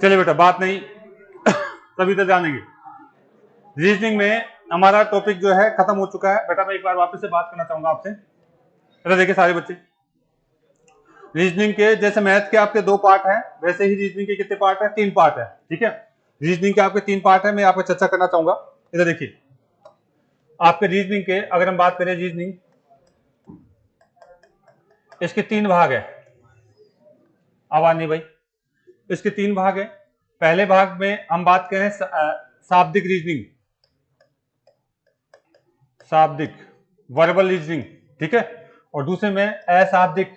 चलिए बेटा, बात नहीं तभी तो जानेंगे। रीजनिंग में हमारा टॉपिक जो है खत्म हो चुका है बेटा। मैं एक बार वापस से बात करना चाहूंगा आपसे। बेटा देखिए सारे बच्चे, रीजनिंग के जैसे मैथ के आपके 2 पार्ट हैं, वैसे ही रीजनिंग के कितने पार्ट है? 3 पार्ट है। ठीक है, रीजनिंग के आपके 3 पार्ट है, मैं आपको चर्चा करना चाहूंगा। इधर देखिए, आपके रीजनिंग के अगर हम बात करें, रीजनिंग इसके 3 भाग है। आवाज नहीं भाई, इसके 3 भाग है। पहले भाग में हम बात करें शाब्दिक रीजनिंग, शाब्दिक वर्बल रीजनिंग। ठीक है, और दूसरे में अशाब्दिक,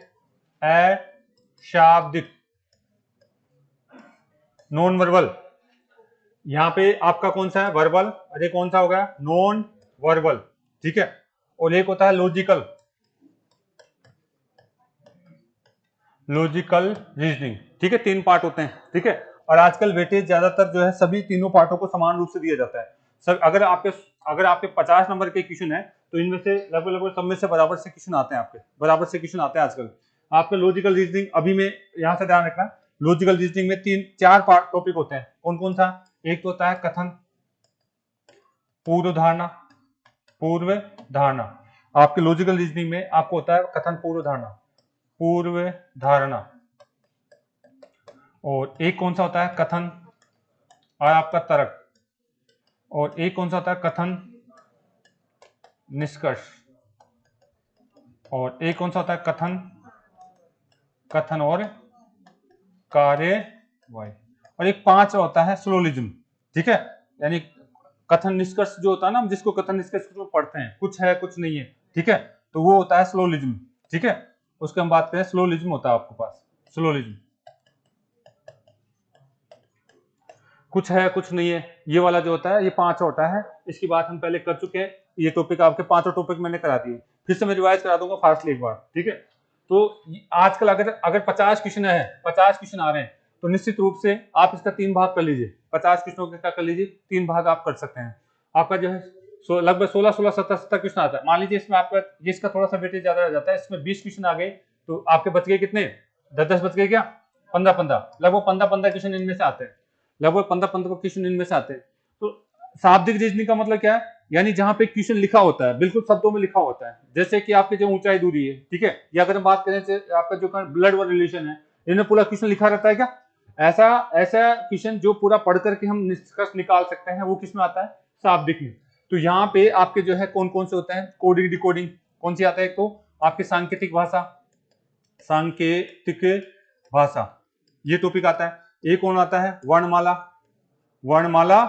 अशाब्दिक नॉन वर्बल। यहां पे आपका कौन सा है? वर्बल, और ये कौन सा होगा? Non verbal. ठीक है, और एक होता है लॉजिकल, लॉजिकल रीजनिंग। ठीक है, 3 पार्ट होते हैं। ठीक है, और आजकल वेटेज ज्यादातर जो है सभी तीनों पार्टों को समान रूप से दिया जाता है। सर अगर आपके 50 नंबर के क्वेश्चन है तो इनमें से लगभग लगभग सब में से बराबर से क्वेश्चन आते हैं, आपके बराबर से क्वेश्चन आते हैं आजकल। आपके लॉजिकल रीजनिंग अभी में यहां से ध्यान रखना, लॉजिकल रीजनिंग में 3-4 पार्ट टॉपिक होते हैं। कौन कौन सा? एक तो होता है कथन, पूर्व धारणा, पूर्व धारणा। आपके लॉजिकल रीजनिंग में आपको होता है कथन, पूर्व धारणा, पूर्व धारणा। और एक कौन सा होता है? कथन और आपका तर्क। और एक कौन सा होता है? कथन निष्कर्ष। और एक कौन सा होता है? कथन, कथन और कार्यवाही। और एक 5 होता है स्लोलिज्म। ठीक है, यानी कथन निष्कर्ष जो होता है ना, जिसको कथन निष्कर्ष पढ़ते हैं, कुछ है कुछ नहीं है। ठीक है, तो वो होता है स्लोलिज्म। ठीक है, उसके हम बात करें, स्लोलिज्म होता है आपके पास, स्लोलिज्म, कुछ है कुछ नहीं है, ये वाला जो होता है, ये 5 होता है। इसकी बात हम पहले कर चुके हैं। ये टॉपिक आपके 5 टॉपिक मैंने करा दिए, फिर से मैं रिवाइज करा दूंगा फास्टली एक बार। ठीक है, तो आजकल अगर 50 क्वेश्चन है, 50 क्वेश्चन आ रहे हैं, तो निश्चित रूप से आप इसका 3 भाग कर लीजिए। 50 क्वेश्चनों का क्या कर लीजिए? 3 भाग आप कर सकते हैं। आपका जो है लगभग 16 17 क्वेश्चन आता है। मान लीजिए इसमें आपका इसका थोड़ा सा वेटेज ज्यादा रह जाता है, इसमें 20 क्वेश्चन आ गए, तो आपके बच गए कितने? 10 बच गए क्या? 15 लगभग 15 क्वेश्चन इनमें से आते हैं, लगभग 15 क्वेश्चन इनमें से आते हैं। तो शाब्दिक रीजनिंग का मतलब क्या है? यानी जहां पे क्वेश्चन लिखा होता है, बिल्कुल शब्दों में लिखा होता है, जैसे कि आपकी जो ऊंचाई दूरी है। ठीक है, या अगर हम बात करें आपका जो ब्लड वर्क रिलेशन है, इनमें पूरा क्वेश्चन लिखा रहता है क्या? ऐसा ऐसा क्वेश्चन जो पूरा पढ़ करके हम निष्कर्ष निकाल सकते हैं, वो किस में आता है? शाब्दिक में। तो यहाँ पे आपके जो है कौन कौन से होते हैं? कोडिंग, डिकोडिंग कौन सी आता है? एक तो आपकी सांकेतिक भाषा, सांकेतिक भाषा, ये टॉपिक आता है। एक कौन आता है? वर्णमाला, वर्णमाला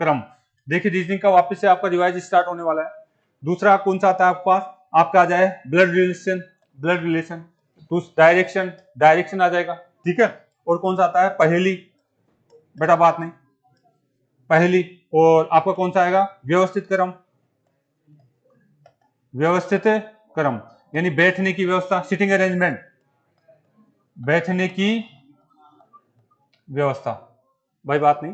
क्रम। देखिए रीजनिंग का वापस से आपका रिवाइज स्टार्ट होने वाला है। दूसरा कौन सा आता है आपके पास? आपका आ जाए ब्लड रिलेशन, ब्लड रिलेशन। तो डायरेक्शन, डायरेक्शन आ जाएगा। ठीक है, और कौन सा आता है? पहेली, बेटा बात नहीं, पहेली। और आपका कौन सा आएगा? व्यवस्थित क्रम, व्यवस्थित क्रम यानी बैठने की व्यवस्था, सिटिंग अरेंजमेंट, बैठने की व्यवस्था। भाई बात नहीं।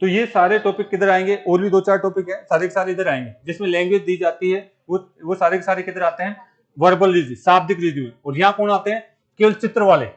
तो ये सारे टॉपिक किधर आएंगे? और भी 2-4 टॉपिक है, सारे के सारे इधर आएंगे, जिसमें लैंग्वेज दी जाती है। वो सारे के सारे किधर आते हैं? वर्बल रीजनिंग, शाब्दिक रीजनिंग। और यहाँ कौन आते हैं? केवल चित्र वाले,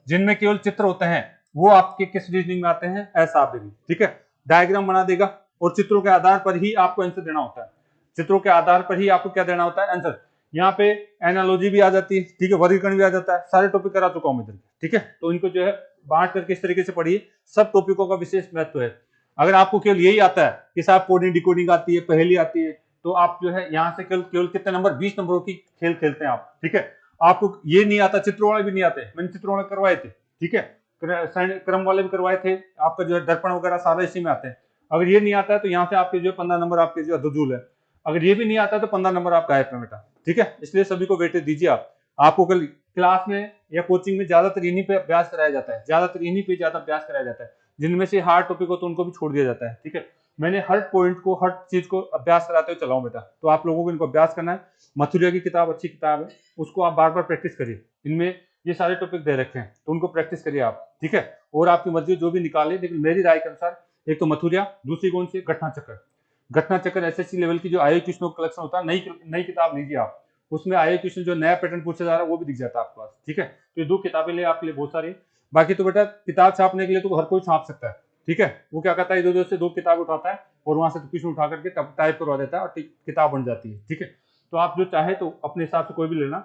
जिनमें केवल चित्र होते हैं, वो आपके किस रीजनिंग में आते हैं? अशाब्दिक। ठीक है, डायग्राम बना देगा और चित्रों के आधार पर ही आपको आंसर देना होता है, चित्रों के आधार पर ही आपको क्या देना होता है? आंसर। यहाँ पे एनालॉजी भी आ जाती है। ठीक है, वर्गीकरण भी आ जाता है। सारे टॉपिक करा चुका हूं इधर। ठीक है, तो इनको जो है बांट करके इस तरीके से पढ़िए। सब टॉपिकों का विशेष महत्व है। अगर आपको केवल यही आता है कि साहब कोडिंग, डिकोडिंग आती है, पहेली आती है, तो आप जो है यहाँ से केवल कितने नंबर? 20 नंबरों की खेल खेलते हैं आप। ठीक है, आपको ये नहीं आता, चित्रों वाले भी नहीं आते, मैंने चित्रों वाले करवाए थे। ठीक है, क्रम वाले भी करवाए थे। आपका जो है दर्पण वगैरह सारे इसी में आते हैं। अगर ये नहीं आता है तो यहाँ से आपके जो 15 नंबर आपके जो दुजूल है। अगर ये भी नहीं आता तो 15 नंबर आप गायब है बेटा। ठीक है, इसलिए सभी को वेटेज दीजिए आप। आपको कल क्लास में या कोचिंग में ज्यादातर इन्हीं पे अभ्यास कराया जाता है, ज्यादातर इन्हीं पे ज्यादा अभ्यास कराया जाता है। जिनमें से हार्ड टॉपिक हो तो उनको भी छोड़ दिया जाता है। ठीक है, मैंने हर पॉइंट को, हर चीज को अभ्यास कराते हुए चलाऊं बेटा, तो आप लोगों को इनको अभ्यास करना है। मथुरिया की किताब अच्छी किताब है, उसको आप बार बार प्रैक्टिस करिए। इनमें ये सारे टॉपिक दे रखे हैं, तो उनको प्रैक्टिस करिए आप। ठीक है, और आपकी मर्जी जो भी निकाले, लेकिन मेरी राय के अनुसार एक तो मथुरिया, दूसरी कौन सी? घटना चक्र। घटना चक्र एसएससी लेवल की जो आईक्यू क्वेश्चनों का कलेक्शन होता है, नई किताब लीजिए आप। उसमें आए क्वेश्चन जो नया पैटर्न पूछा जा रहा है वो भी दिख जाता है आपके पास। ठीक है, तो ये 2 किताबें ले आपके लिए बहुत सारी। बाकी तो बेटा किताब छापने के लिए तो हर कोई छाप सकता है। ठीक है, वो क्या करता है, इधर उधर से 2 किताब उठाता है और वहां से क्वेश्चन उठा करके टाइप करवा देता है और किताब बन जाती है। ठीक है, तो आप जो चाहे तो अपने हिसाब से कोई भी लेना।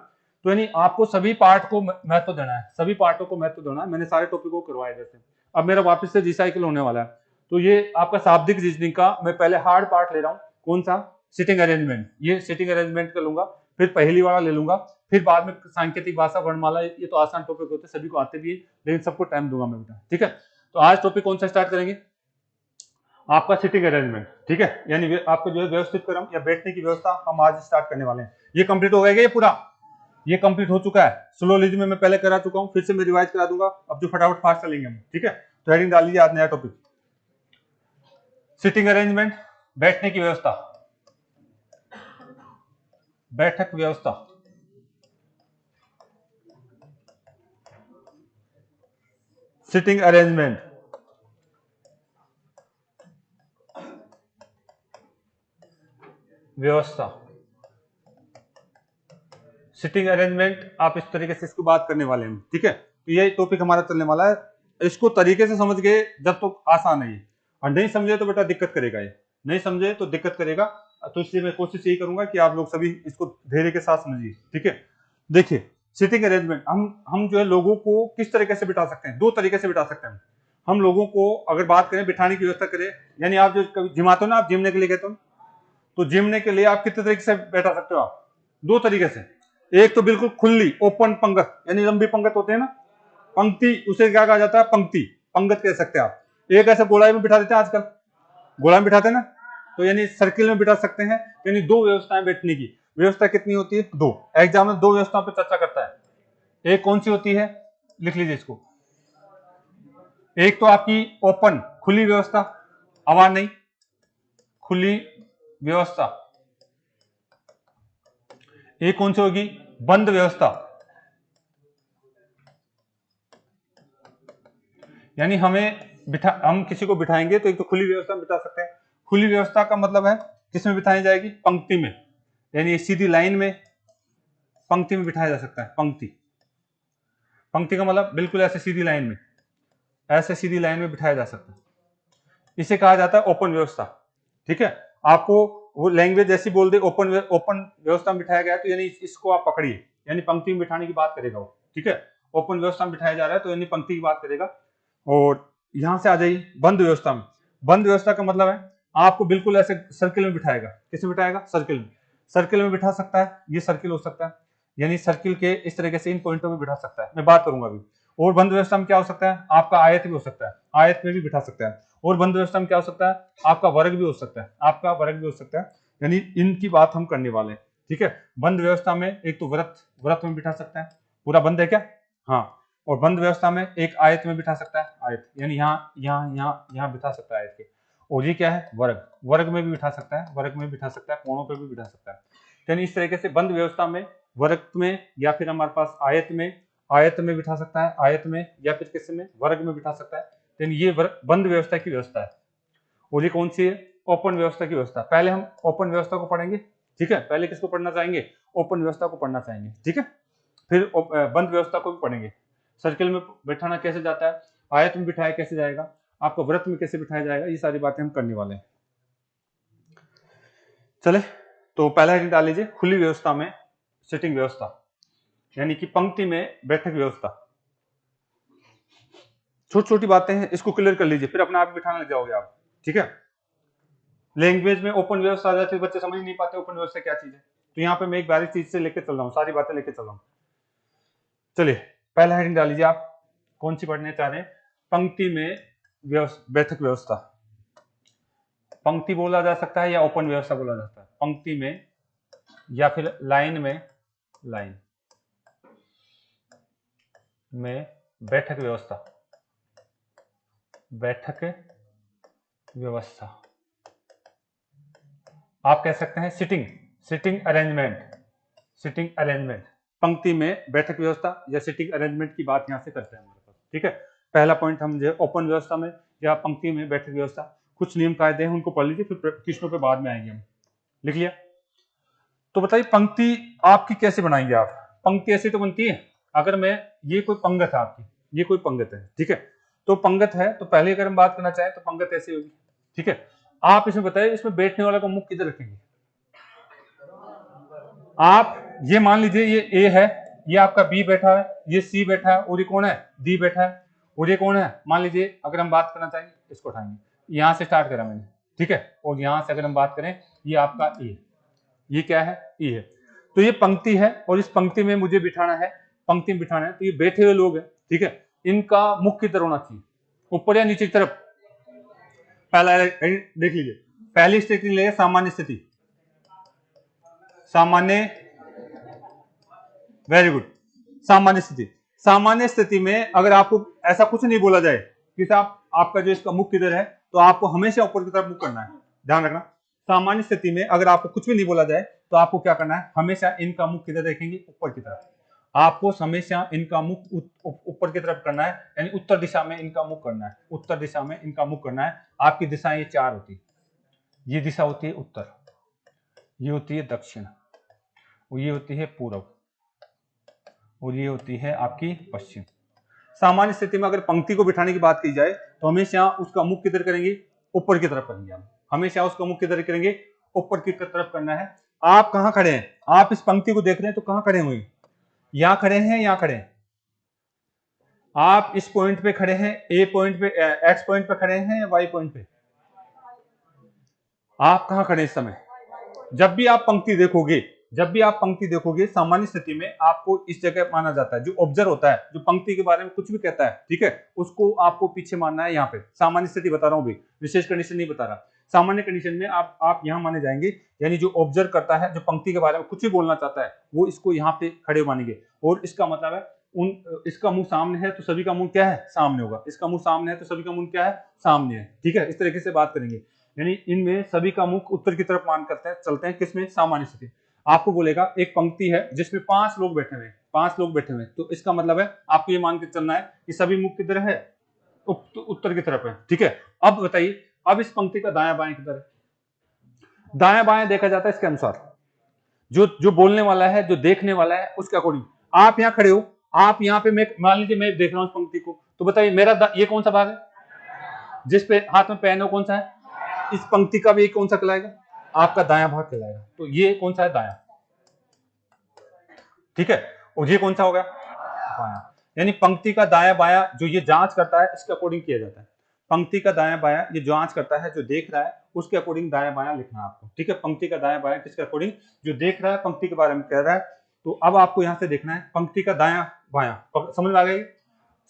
तो यानी आपको सभी पार्ट को महत्व देना है, सभी पार्टों को महत्व देना है। मैंने सारे टॉपिक को करवाया जैसे। अब मेरा वापस से रिसाइकिल होने वाला है, तो ये आपका शाब्दिक रीजनिंग का मैं पहले हार्ड पार्ट ले रहा हूँ। कौन सा? Sitting arrangement. ये सिटिंग अरेंजमेंट कर लूंगा, फिर पहली वाला ले लूंगा, फिर बाद में सांकेतिक भाषा, वर्णमाला। ये तो आसान टॉपिक होते हैं, सभी को आते भी है, लेकिन सबको टाइम दूंगा मैं बेटा। ठीक है, तो आज टॉपिक कौन सा स्टार्ट करेंगे? आपका सिटिंग अरेंजमेंट। ठीक है, यानी आपको जो है व्यवस्थित क्रम या बैठने की व्यवस्था हम आज स्टार्ट करने वाले हैं। ये कंप्लीट हो गया, ये पूरा ये कंप्लीट हो चुका है। स्लोलिज्म में मैं पहले करा चुका हूं, फिर से मैं रिवाइज करा दूंगा। अब जो फटाफट फास्ट चलेंगे हम। ठीक है, तो हेडिंग डाल लीजिए आज नया टॉपिक, सिटिंग अरेंजमेंट, बैठने की व्यवस्था, बैठक व्यवस्था। सिटिंग अरेंजमेंट, व्यवस्था। सिटिंग अरेंजमेंट आप इस तरीके से इसकी बात करने वाले हैं। ठीक है, तो ये टॉपिक हमारा चलने वाला है। इसको तरीके से समझ गए जब तो आसान है ये, और नहीं समझे तो बेटा दिक्कत करेगा। ये नहीं समझे तो दिक्कत करेगा। तो इसलिए मैं कोशिश यही करूंगा कि आप लोग सभी इसको धैर्य के साथ समझिए। ठीक है, देखिए सिटिंग अरेंजमेंट हम जो है लोगों को किस तरीके से बिठा सकते हैं? 2 तरीके से बिठा सकते हैं हम लोगों को। अगर बात करें बिठाने की व्यवस्था करें, यानी आप जो कभी जिमाते हो ना, आप जिमने के लिए कहते हो, तो जिमने के लिए आप कितने तरीके से बैठा सकते हो? आप 2 तरीके से। एक तो बिल्कुल खुली ओपन पंगत, यानी लंबी पंगत होते हैं ना, पंक्ति, उसे क्या कहा जाता है? पंक्ति, पंगत कह सकते हैं आप। एक ऐसे गोलाई में बिठा देते हैं आजकल, गोलाई में बिठाते हैं ना, तो यानी सर्किल में बिठा सकते हैं। यानी 2 व्यवस्थाएं बैठने की। व्यवस्था कितनी होती है? 2। एग्जाम में 2 व्यवस्थाओं पर चर्चा करता है। एक कौन सी होती है? लिख लीजिए इसको। एक तो आपकी ओपन, खुली व्यवस्था, आवाज नहीं, खुली व्यवस्था। एक कौन सी होगी? बंद व्यवस्था। यानी हम किसी को बिठाएंगे तो एक तो खुली व्यवस्था में बिठा सकते हैं। खुली व्यवस्था का मतलब है किसमें बिठाई जाएगी? पंक्ति में, यानी सीधी लाइन में, पंक्ति में बिठाया जा सकता है। पंक्ति, पंक्ति का मतलब बिल्कुल ऐसे सीधी लाइन में, ऐसे सीधी लाइन में बिठाया जा सकता है। इसे कहा जाता है ओपन व्यवस्था। ठीक है, आपको वो लैंग्वेज ऐसी बोल दे ओपन ओपन व्यवस्था में बिठाया गया, तो यानी इसको आप पकड़िए, यानी पंक्ति में बिठाने की बात करेगा वो। ठीक है, ओपन व्यवस्था में बिठाया जा रहा है तो यानी पंक्ति की बात करेगा। और यहां से आ जाइए बंद व्यवस्था में। बंद व्यवस्था का मतलब है आपको बिल्कुल ऐसे सर्किल में बिठाएगा। किसमें बिठाएगा? सर्किल में। सर्किल में बिठा सकता है, ये सर्किल हो सकता है, यानी सर्किल के इस तरीके से इन पॉइंटों में बिठा सकता है, मैं बात करूंगा अभी। और बंद व्यवस्था में क्या हो सकता है? आपका आयत भी हो सकता है, आयत में भी बिठा सकता है। और बंद व्यवस्था में क्या हो सकता है? आपका वर्ग भी हो सकता है, आपका वर्ग भी हो सकता है। यानी इनकी बात हम करने वाले हैं। ठीक है, बंद व्यवस्था में एक तो व्रत में बिठा सकता है, पूरा बंद है क्या? हाँ। और बंद व्यवस्था में एक आयत में बिठा सकता है, आयत, यानी यहाँ बिठा सकता है आयत के। और ये क्या है? वर्ग, वर्ग में भी बिठा सकता है, वर्ग में बिठा सकता है, कोणों पे भी बिठा सकता है। यानी इस तरीके से बंद व्यवस्था में, वर्ग में, या फिर हमारे पास आयत में बिठा सकता है, आयत में, या फिर किसी में वर्ग में बिठा सकता है। यानी ये बंद व्यवस्था की व्यवस्था है। और ये कौन सी है? ओपन व्यवस्था की व्यवस्था। पहले हम ओपन व्यवस्था को पढ़ेंगे। ठीक है, पहले किसको पढ़ना चाहेंगे? ओपन व्यवस्था को पढ़ना चाहेंगे। ठीक है, फिर बंद व्यवस्था को भी पढ़ेंगे। सर्किल में बैठाना कैसे जाता है, आयत में बिठाया कैसे जाएगा, आपको व्रत में कैसे बिठाया जाएगा, ये सारी बातें हम करने वाले हैं। चले, तो पहला हेडिंग डाल लीजिए, खुली व्यवस्था में सिटिंग व्यवस्था, यानी कि पंक्ति में बैठक व्यवस्था। छोटी छोटी बातें हैं, इसको क्लियर कर लीजिए, फिर अपने आप बिठाने लग जाओगे आप। ठीक है, लैंग्वेज में ओपन व्यवस्था आ जाती है, बच्चे समझ नहीं पाते ओपन व्यवस्था क्या चीज है। तो यहाँ पे मैं एक बारीक चीज से लेकर चल रहा हूँ, सारी बातें लेकर चल रहा हूँ। चलिए, पहला हेडिंग डाल लीजिए आप, कौन सी पढ़ने चाह रहे हैं? पंक्ति में बैठक व्यवस्था। पंक्ति बोला जा सकता है या ओपन व्यवस्था बोला जाता है? पंक्ति में या फिर लाइन में बैठक व्यवस्था, बैठक व्यवस्था। आप कह सकते हैं सिटिंग अरेंजमेंट। पंक्ति में बैठक व्यवस्था या सिटिंग अरेंजमेंट की बात यहां से करते हैं हमारे पास। ठीक है, पहला पॉइंट हम जो ओपन व्यवस्था में या पंक्ति में बैठक व्यवस्था, कुछ नियम कायदे हैं उनको पढ़ लीजिए, फिर प्रश्नों पे बाद में आएंगे हम। लिख लिया? तो बताइए पंक्ति आपकी कैसे बनाएंगे आप? पंक्ति ऐसी तो बनती है, अगर मैं ये कोई पंगत है आपकी, ये कोई पंगत है, ठीक है, तो पंगत है तो पहले अगर हम बात करना चाहें तो पंगत ऐसी होगी, ठीक है। आप इसमें बताइए इसमें बैठने वाला का मुख किधर रखेंगे? आप ये मान लीजिए ये ए है, ये आपका बी बैठा है, ये सी बैठा है, और ये कौन है? डी बैठा है, और ये कौन है? मान लीजिए अगर हम बात करना चाहेंगे, इसको उठाएंगे, यहां से स्टार्ट करा मैंने, ठीक है, और यहां से अगर हम बात करें ये आपका ए, ये क्या है? ई है। तो ये पंक्ति है और इस पंक्ति में मुझे बिठाना है, पंक्ति में बिठाना है, तो ये बैठे हुए लोग हैं, ठीक है, इनका मुख किधर होना चाहिए? ऊपर या नीचे की तरफ? पहला देख लीजिए, पहली स्थिति ले सामान्य स्थिति, सामान्य, वेरी गुड, सामान्य स्थिति। सामान्य स्थिति में अगर आपको ऐसा कुछ नहीं बोला जाए कि साहब आपका जो इसका मुख किधर है, तो आपको हमेशा ऊपर की तरफ मुख करना है, ध्यान रखना। सामान्य स्थिति में अगर आपको कुछ भी नहीं बोला जाए तो आपको क्या करना है? हमेशा इनका मुख किधर रखेंगे? ऊपर की तरफ। आपको हमेशा इनका मुख ऊपर की तरफ करना है, यानी उत्तर दिशा में इनका मुख करना है, उत्तर दिशा में इनका मुख करना है। आपकी दिशाएं ये चार होती है, ये दिशा होती है उत्तर, ये होती है दक्षिण, और ये होती है पूर्व, और ये होती है आपकी पश्चिम। सामान्य स्थिति में अगर पंक्ति को बिठाने की बात की जाए तो हमेशा उसका मुख किधर करेंगे? ऊपर की तरफ करेंगे हम, हमेशा उसका मुख किधर करेंगे? ऊपर की तरफ करना है। आप कहां खड़े हैं? आप इस पंक्ति को देख रहे हैं तो कहां खड़े हुए? यहां खड़े हैं, यहां खड़े हैं? आप इस पॉइंट पे खड़े हैं, ए पॉइंट पे, एक्स पॉइंट पे खड़े हैं या वाई पॉइंट पे? आप कहां खड़े इस समय? जब भी आप पंक्ति देखोगे, जब भी आप पंक्ति देखोगे सामान्य स्थिति में आपको इस जगह माना जाता है। जो ऑब्जर्व होता है, जो पंक्ति के बारे में कुछ भी कहता है, ठीक है, उसको आपको पीछे मानना है। यहाँ पे सामान्य स्थिति बता रहा हूं भी, विशेष कंडीशन नहीं बता रहा। सामान्य कंडीशन में आप यहाँ माने जाएंगे, यानी जो ऑब्जर्व करता है, जो पंक्ति के बारे में कुछ भी बोलना चाहता है, वो इसको यहाँ पे खड़े मानेंगे। और इसका मतलब है इसका मुंह सामने है तो सभी का मुंह क्या है? सामने होगा। इसका मुंह सामने है तो सभी का मुंह क्या है? सामने है, ठीक है। इस तरीके से बात करेंगे, यानी इनमें सभी का मुख उत्तर की तरफ मान करते हैं, चलते हैं किसमें? सामान्य स्थिति। आपको बोलेगा एक पंक्ति है जिसमें 5 लोग बैठे हुए हैं, 5 लोग बैठे हुए हैं, तो इसका मतलब है आपको ये मान के चलना है कि सभी मुख किधर है? उत्तर की तरफ है, ठीक है। अब बताइए, अब इस पंक्ति का दायां बायां किधर है? दायां बायां देखा जाता है इसके अनुसार, जो बोलने वाला है, जो देखने वाला है, उसके अकॉर्डिंग। आप यहाँ खड़े हो, आप यहाँ पे, मैं मान लीजिए मैं देख रहा हूँ इस पंक्ति को, तो बताइए मेरा ये कौन सा भाग है? जिस पे हाथ में पेन हो कौन सा है? इस पंक्ति का भी कौन सा कहलाएगा? आपका दायां भाग कहलाएगा। तो ये कौन सा है? दायां, ठीक है। और ये कौन सा हो गया? बायां। यानी पंक्ति का दायां बायां जो ये जांच करता है, इसके अकॉर्डिंग किया जाता है। पंक्ति का दायां बायां ये जांच करता है, जो देख रहा है उसके अकॉर्डिंग दायां बायां लिखना है आपको, ठीक है। पंक्ति का दायां बायां किसके अकॉर्डिंग? जो देख रहा है, पंक्ति के बारे में कह रहा है। तो अब आपको यहां से देखना है पंक्ति का दायां बायां, समझ में आ गई?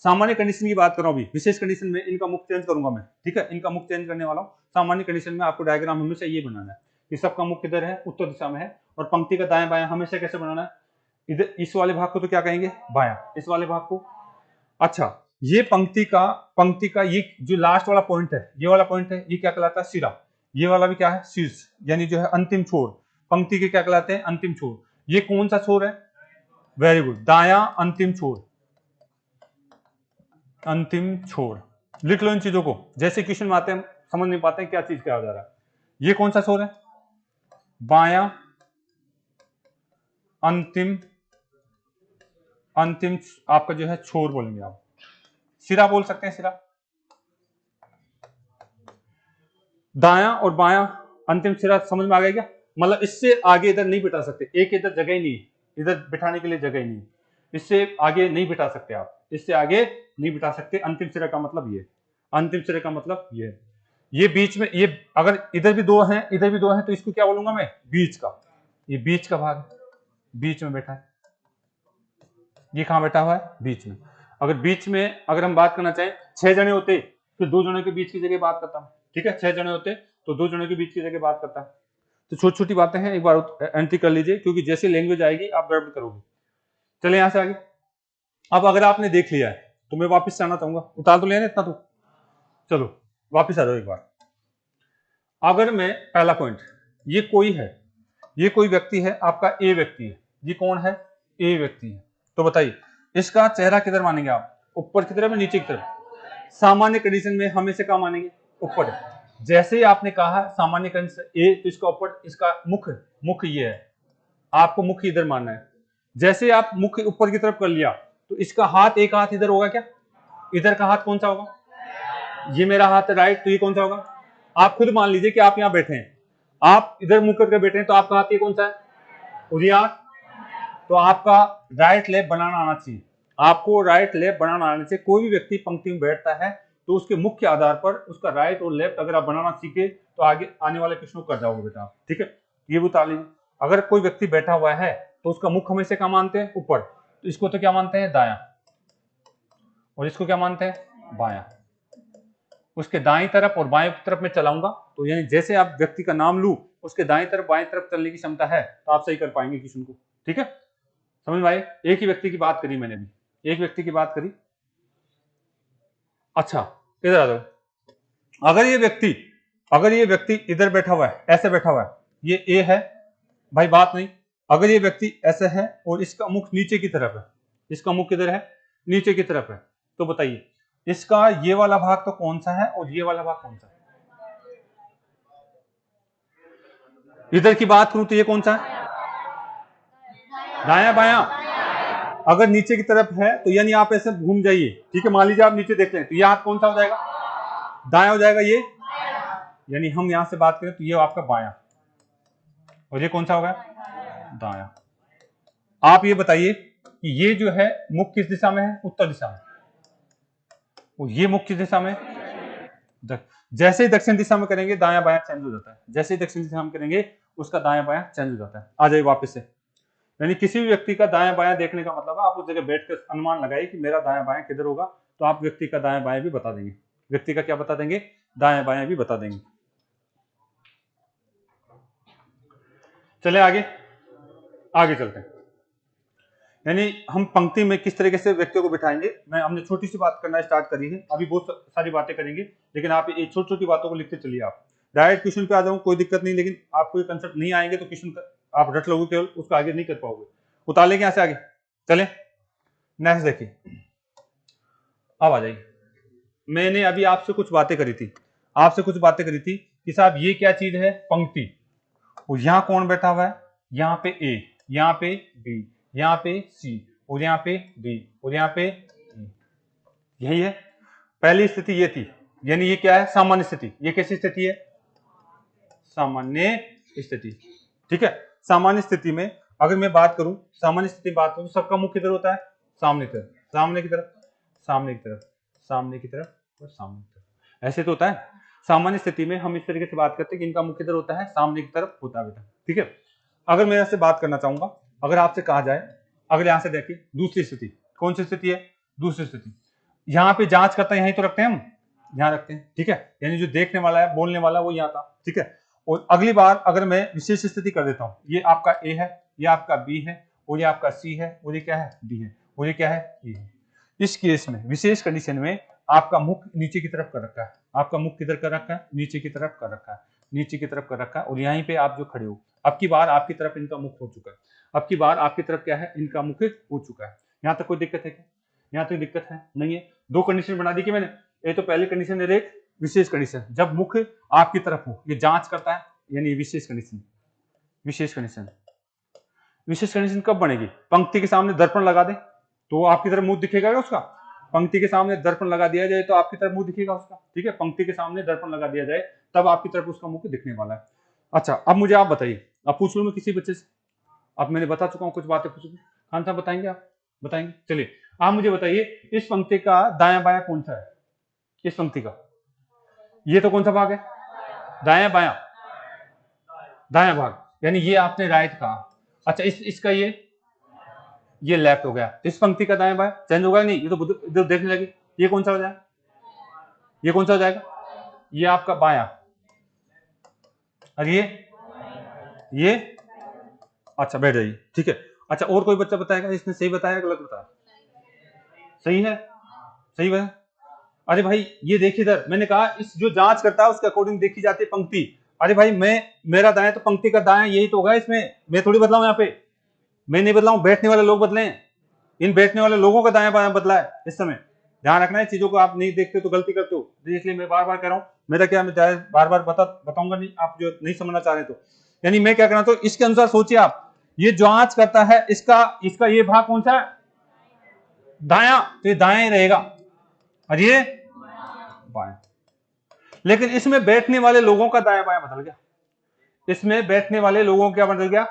सामान्य कंडीशन की बात कर रहा हूं, अभी विशेष कंडीशन में इनका मुख चेंज करूंगा मैं, ठीक है। इनका मुख चेंज करने वाला हूं। सामान्य कंडीशन में आपको डायग्राम हमेशा ये बनाना है कि सबका मुख किधर है? उत्तर दिशा में है। और पंक्ति का दायां बायां हमेशा कैसे बनाना है? इधर इस वाले भाग को तो क्या कहेंगे? बायां। इस वाले भाग को, अच्छा, ये पंक्ति का ये जो लास्ट वाला पॉइंट है, ये वाला पॉइंट है, ये क्या कहलाता है? सिरा। ये वाला भी क्या है? शीर्ष, यानी जो है अंतिम छोर। पंक्ति के क्या कहलाते हैं? अंतिम छोर। ये कौन सा छोर है? वेरी गुड, दायां अंतिम छोर, अंतिम छोर। लिख लो इन चीजों को, जैसे क्वेश्चन में आते हैं समझ नहीं पाते हैं क्या चीज क्या हो जा रहा है। ये कौन सा छोर है? बायां अंतिम, अंतिम आपका जो है छोर बोलेंगे आप, सिरा बोल सकते हैं, सिरा। दायां और बायां अंतिम सिरा समझ में आ गया क्या? मतलब इससे आगे इधर नहीं बिठा सकते, एक इधर जगह ही नहीं, इधर बिठाने के लिए जगह ही नहीं, इससे आगे नहीं बिठा सकते आप, इससे आगे नहीं बिठा सकते। अंतिम सिरा का मतलब ये, अंतिम सिरे का मतलब ये बीच में, ये अगर इधर भी दो हैं, इधर भी दो हैं, तो इसको क्या बोलूंगा मैं? बीच का। ये बीच का भाग, बीच में बैठा है। ये कहां बैठा हुआ है? बीच में। अगर बीच में अगर हम बात करना चाहें, 6 जने होते तो 2 जनों के बीच की जगह बात करता हूं, ठीक है। 6 जने होते तो 2 जनों के बीच की जगह बात करता है। तो छोटी छोटी बातें हैं, एक बार एंट्री कर लीजिए, क्योंकि जैसे लैंग्वेज आएगी आप गड़बड़ करोगे। चले यहां से आगे। अब अगर आपने देख लिया है तो मैं वापस जाना चाहूंगा, उतार तो लेना इतना, तो चलो वापस आ जाओ एक बार। अगर मैं पहला पॉइंट, ये कोई है, ये कोई व्यक्ति है, आपका ए व्यक्ति है। ये कौन है? ए व्यक्ति है। तो बताइए इसका चेहरा किधर मानेंगे आप? ऊपर की तरफ या नीचे की तरफ? सामान्य कंडीशन में हमेशा क्या मानेंगे? ऊपर। जैसे ही आपने कहा सामान्य कंडीशन ए, तो इसका ऊपर, इसका मुख ये है, आपको मुख इधर मानना है। जैसे आप मुख ऊपर की तरफ कर लिया तो इसका हाथ, एक हाथ इधर होगा क्या, इधर का हाथ कौन सा होगा, ये मेरा हाथ है राइट, तो ये कौन सा होगा। आप खुद मान लीजिए कि आप यहाँ बैठे हैं, आप इधर मुख करके बैठे हैं, तो आपका हाथ ये कौन सा है, उधर हाथ। तो आपका राइट लेफ्ट बनाना आना चाहिए, आपको राइट लेफ्ट बनाना आना चाहिए। कोई भी व्यक्ति पंक्ति में बैठता है तो उसके मुख के आधार पर उसका राइट और लेफ्ट अगर आप बनाना सीखे तो आगे आने वाले क्वेश्चन को कर जाओगे बेटा आप, ठीक है। ये बता लीजिए, अगर कोई व्यक्ति बैठा हुआ है तो उसका मुख हमेशा क्या मानते हैं, ऊपर, तो इसको तो क्या मानते हैं, दायां, और इसको क्या मानते हैं, बायां। उसके दाएं तरफ और बाएं तरफ में चलाऊंगा, तो यानी जैसे आप व्यक्ति का नाम लू उसके दाएं तरफ बाएं तरफ चलने की क्षमता है तो आप सही कर पाएंगे क्वेश्चन को, ठीक है। समझ में आए, एक ही व्यक्ति की बात करी मैंने भी, एक व्यक्ति की बात करी। अच्छा इधर आ जाओ, अगर ये व्यक्ति इधर बैठा हुआ है, ऐसे बैठा हुआ है, ये ए है भाई, बात नहीं। अगर ये व्यक्ति ऐसे है और इसका मुख नीचे की तरफ है, इसका मुख किधर है, नीचे की तरफ है, तो बताइए इसका ये वाला भाग तो कौन सा है और ये वाला भाग कौन सा है। इधर की बात करूं तो ये कौन सा है, दायां बायां। अगर नीचे की तरफ है तो यानी आप ऐसे घूम जाइए, ठीक है, मान लीजिए आप नीचे देख रहे हैं तो ये हाथ कौन सा हो जाएगा, दायां हो जाएगा ये, यानी हम यहां से बात करें तो ये आपका बायां, और ये कौन सा होगा, दायां। आप ये बताइए कि ये जो है मुख किस दिशा में है, उत्तर दिशा में, और ये मुख किस दिशा में, जैसे ही दक्षिण दिशा में करेंगे दायां बायां चेंज हो जाता है, जैसे ही दक्षिण दिशा में करेंगे उसका दायां बायां चेंज हो जाता है। आ जाइए वापस से, यानी किसी भी व्यक्ति का दायां बायां देखने का मतलब है आप उस जगह बैठकर अनुमान लगाइए कि मेरा दायां बायां किधर होगा, तो आप व्यक्ति का दायां बायां भी बता देंगे, व्यक्ति का क्या बता देंगे, दायां बायां भी बता देंगे। चले आगे, आगे चलते हैं। यानी हम पंक्ति में किस तरीके से व्यक्तियों को बिठाएंगे, हमने छोटी सी बात करना स्टार्ट करी है, अभी बहुत सारी बातें करेंगे, लेकिन आप ये छोटी छोटी बातों को लिखते चलिए। आप डायरेक्ट क्वेश्चन पे आ जाऊं कोई दिक्कत नहीं, लेकिन आपको ये कंसेप्ट नहीं आएंगे तो क्वेश्चन आप रट लोगे केवल, उसको आगे नहीं कर पाओगे। उतार लेंगे यहाँ से आगे, चले नेक्स्ट देखिए। अब आ जाइए, मैंने अभी आपसे कुछ बातें करी थी, कि साहब ये क्या चीज है, पंक्ति, और यहाँ कौन बैठा हुआ है, यहाँ पे ए, यहाँ पे बी, यहाँ पे सी, और यहाँ पे डी, और यहाँ पे ई। यही है पहली स्थिति, ये थी, यानी ये क्या है, सामान्य स्थिति। ये कैसी स्थिति है, सामान्य स्थिति, ठीक है। सामान्य स्थिति में अगर मैं बात करूं, सामान्य स्थिति बात करूं, सबका मुख किधर होता है, सामने की तरफ, सामने की तरफ, सामने की तरफ, सामने की तरफ और सामने की तरफ, ऐसे तो होता है। सामान्य स्थिति में हम इस तरीके से बात करते हैं कि इनका मुख किधर होता है, सामने की तरफ होता है बेटा, ठीक है। अगर मैं आपसे बात करना चाहूंगा, अगर आपसे कहा जाए, अगर यहां से देखिए दूसरी स्थिति, कौन सी स्थिति है, दूसरी स्थिति, यहाँ पे जांच करता है, यहीं तो रखते हैं हम, यहाँ रखते हैं, ठीक है, यानी जो देखने वाला है, बोलने वाला वो यहाँ था, ठीक है। और अगली बार अगर मैं विशेष स्थिति कर देता हूँ, ये आपका ए है, ये आपका बी है, और ये आपका सी है, और ये क्या है, डी है, और ये क्या है, ई है। इस केस में, विशेष कंडीशन में आपका मुख नीचे की तरफ कर रखा है, आपका मुख किधर कर रखा है, नीचे की तरफ कर रखा है, नीचे की तरफ कर रखा है, और यहीं पे आप जो खड़े हो, अब की बार आपकी तरफ इनका मुख हो चुका है, अब की बार आपकी तरफ क्या है, इनका मुख हो चुका है। यहाँ तक कोई दिक्कत है क्या, यहाँ तक दिक्कत है नहीं है। दो कंडीशन बना दी कि मैंने, ये तो पहली कंडीशन है, एक विशेष कंडीशन, जब मुख आपकी तरफ हो, ये जांच करता है, यानी विशेष कंडीशन। विशेष कंडीशन, विशेष कंडीशन कब बनेगी, पंक्ति के सामने दर्पण लगा दे तो आपकी तरफ मुंह दिखेगा उसका, पंक्ति के सामने दर्पण लगा दिया जाए तो आपकी तरफ मुंह दिखेगा उसका, ठीक है, पंक्ति के सामने दर्पण लगा दिया जाए तब आपकी तरफ उसका मुंह दिखने वाला है। अच्छा अब मुझे आप बताइए, अब पूछ लूं मैं किसी बच्चे से, अब मैंने बता चुका हूं कुछ बातें पूछ लूं, खान साहब बताएंगे, आप बताएंगे, चलिए आप मुझे बताइए इस पंक्ति का दायां बायां कौन सा है, इस पंक्ति का, ये तो कौन सा भाग है, दायां बायां, दायां भाग, यानी ये आपने राइट कहा। अच्छा इसका ये लेफ्ट हो गया, इस पंक्ति का दायां बायां चेंज होगा नहीं, ये तो इधर देखने लगे, ये कौन सा हो जाएगा, ये कौन सा हो जाएगा, ये आपका बायां, और ये अच्छा बैठ जाइए, ठीक है। अच्छा और कोई बच्चा बताएगा इसने सही बताया गलत बताया, सही है, सही है। अरे भाई ये देखिए इधर, मैंने कहा इस जो जांच करता है उसके अकॉर्डिंग देखी जाती है पंक्ति। अरे भाई मेरा दाएं तो पंक्ति का दाएं यही तो होगा, इसमें मैं थोड़ी बदलाऊं, यहाँ पे मैं नहीं बदलाऊं, बैठने वाले लोग बदले हैं, इन बैठने वाले लोगों का दाएं बायां बदला है इस समय। ध्यान रखना है चीजों को, आप नहीं देखते तो गलती करते हो, इसलिए मैं बार बार कह रहा हूँ, मेरा क्या मैं बार बार बताऊंगा नहीं, आप जो नहीं समझना चाह रहे तो। यानी मैं क्या करना, तो इसके अनुसार सोचिए आप ये जांच करता है इसका इसका ये भाग कौन सा है, दायां, तो ये दायां ही रहेगा और ये बायां। लेकिन इसमें बैठने वाले लोगों का दायां बायां बदल गया, इसमें बैठने वाले लोगों का बदल गया।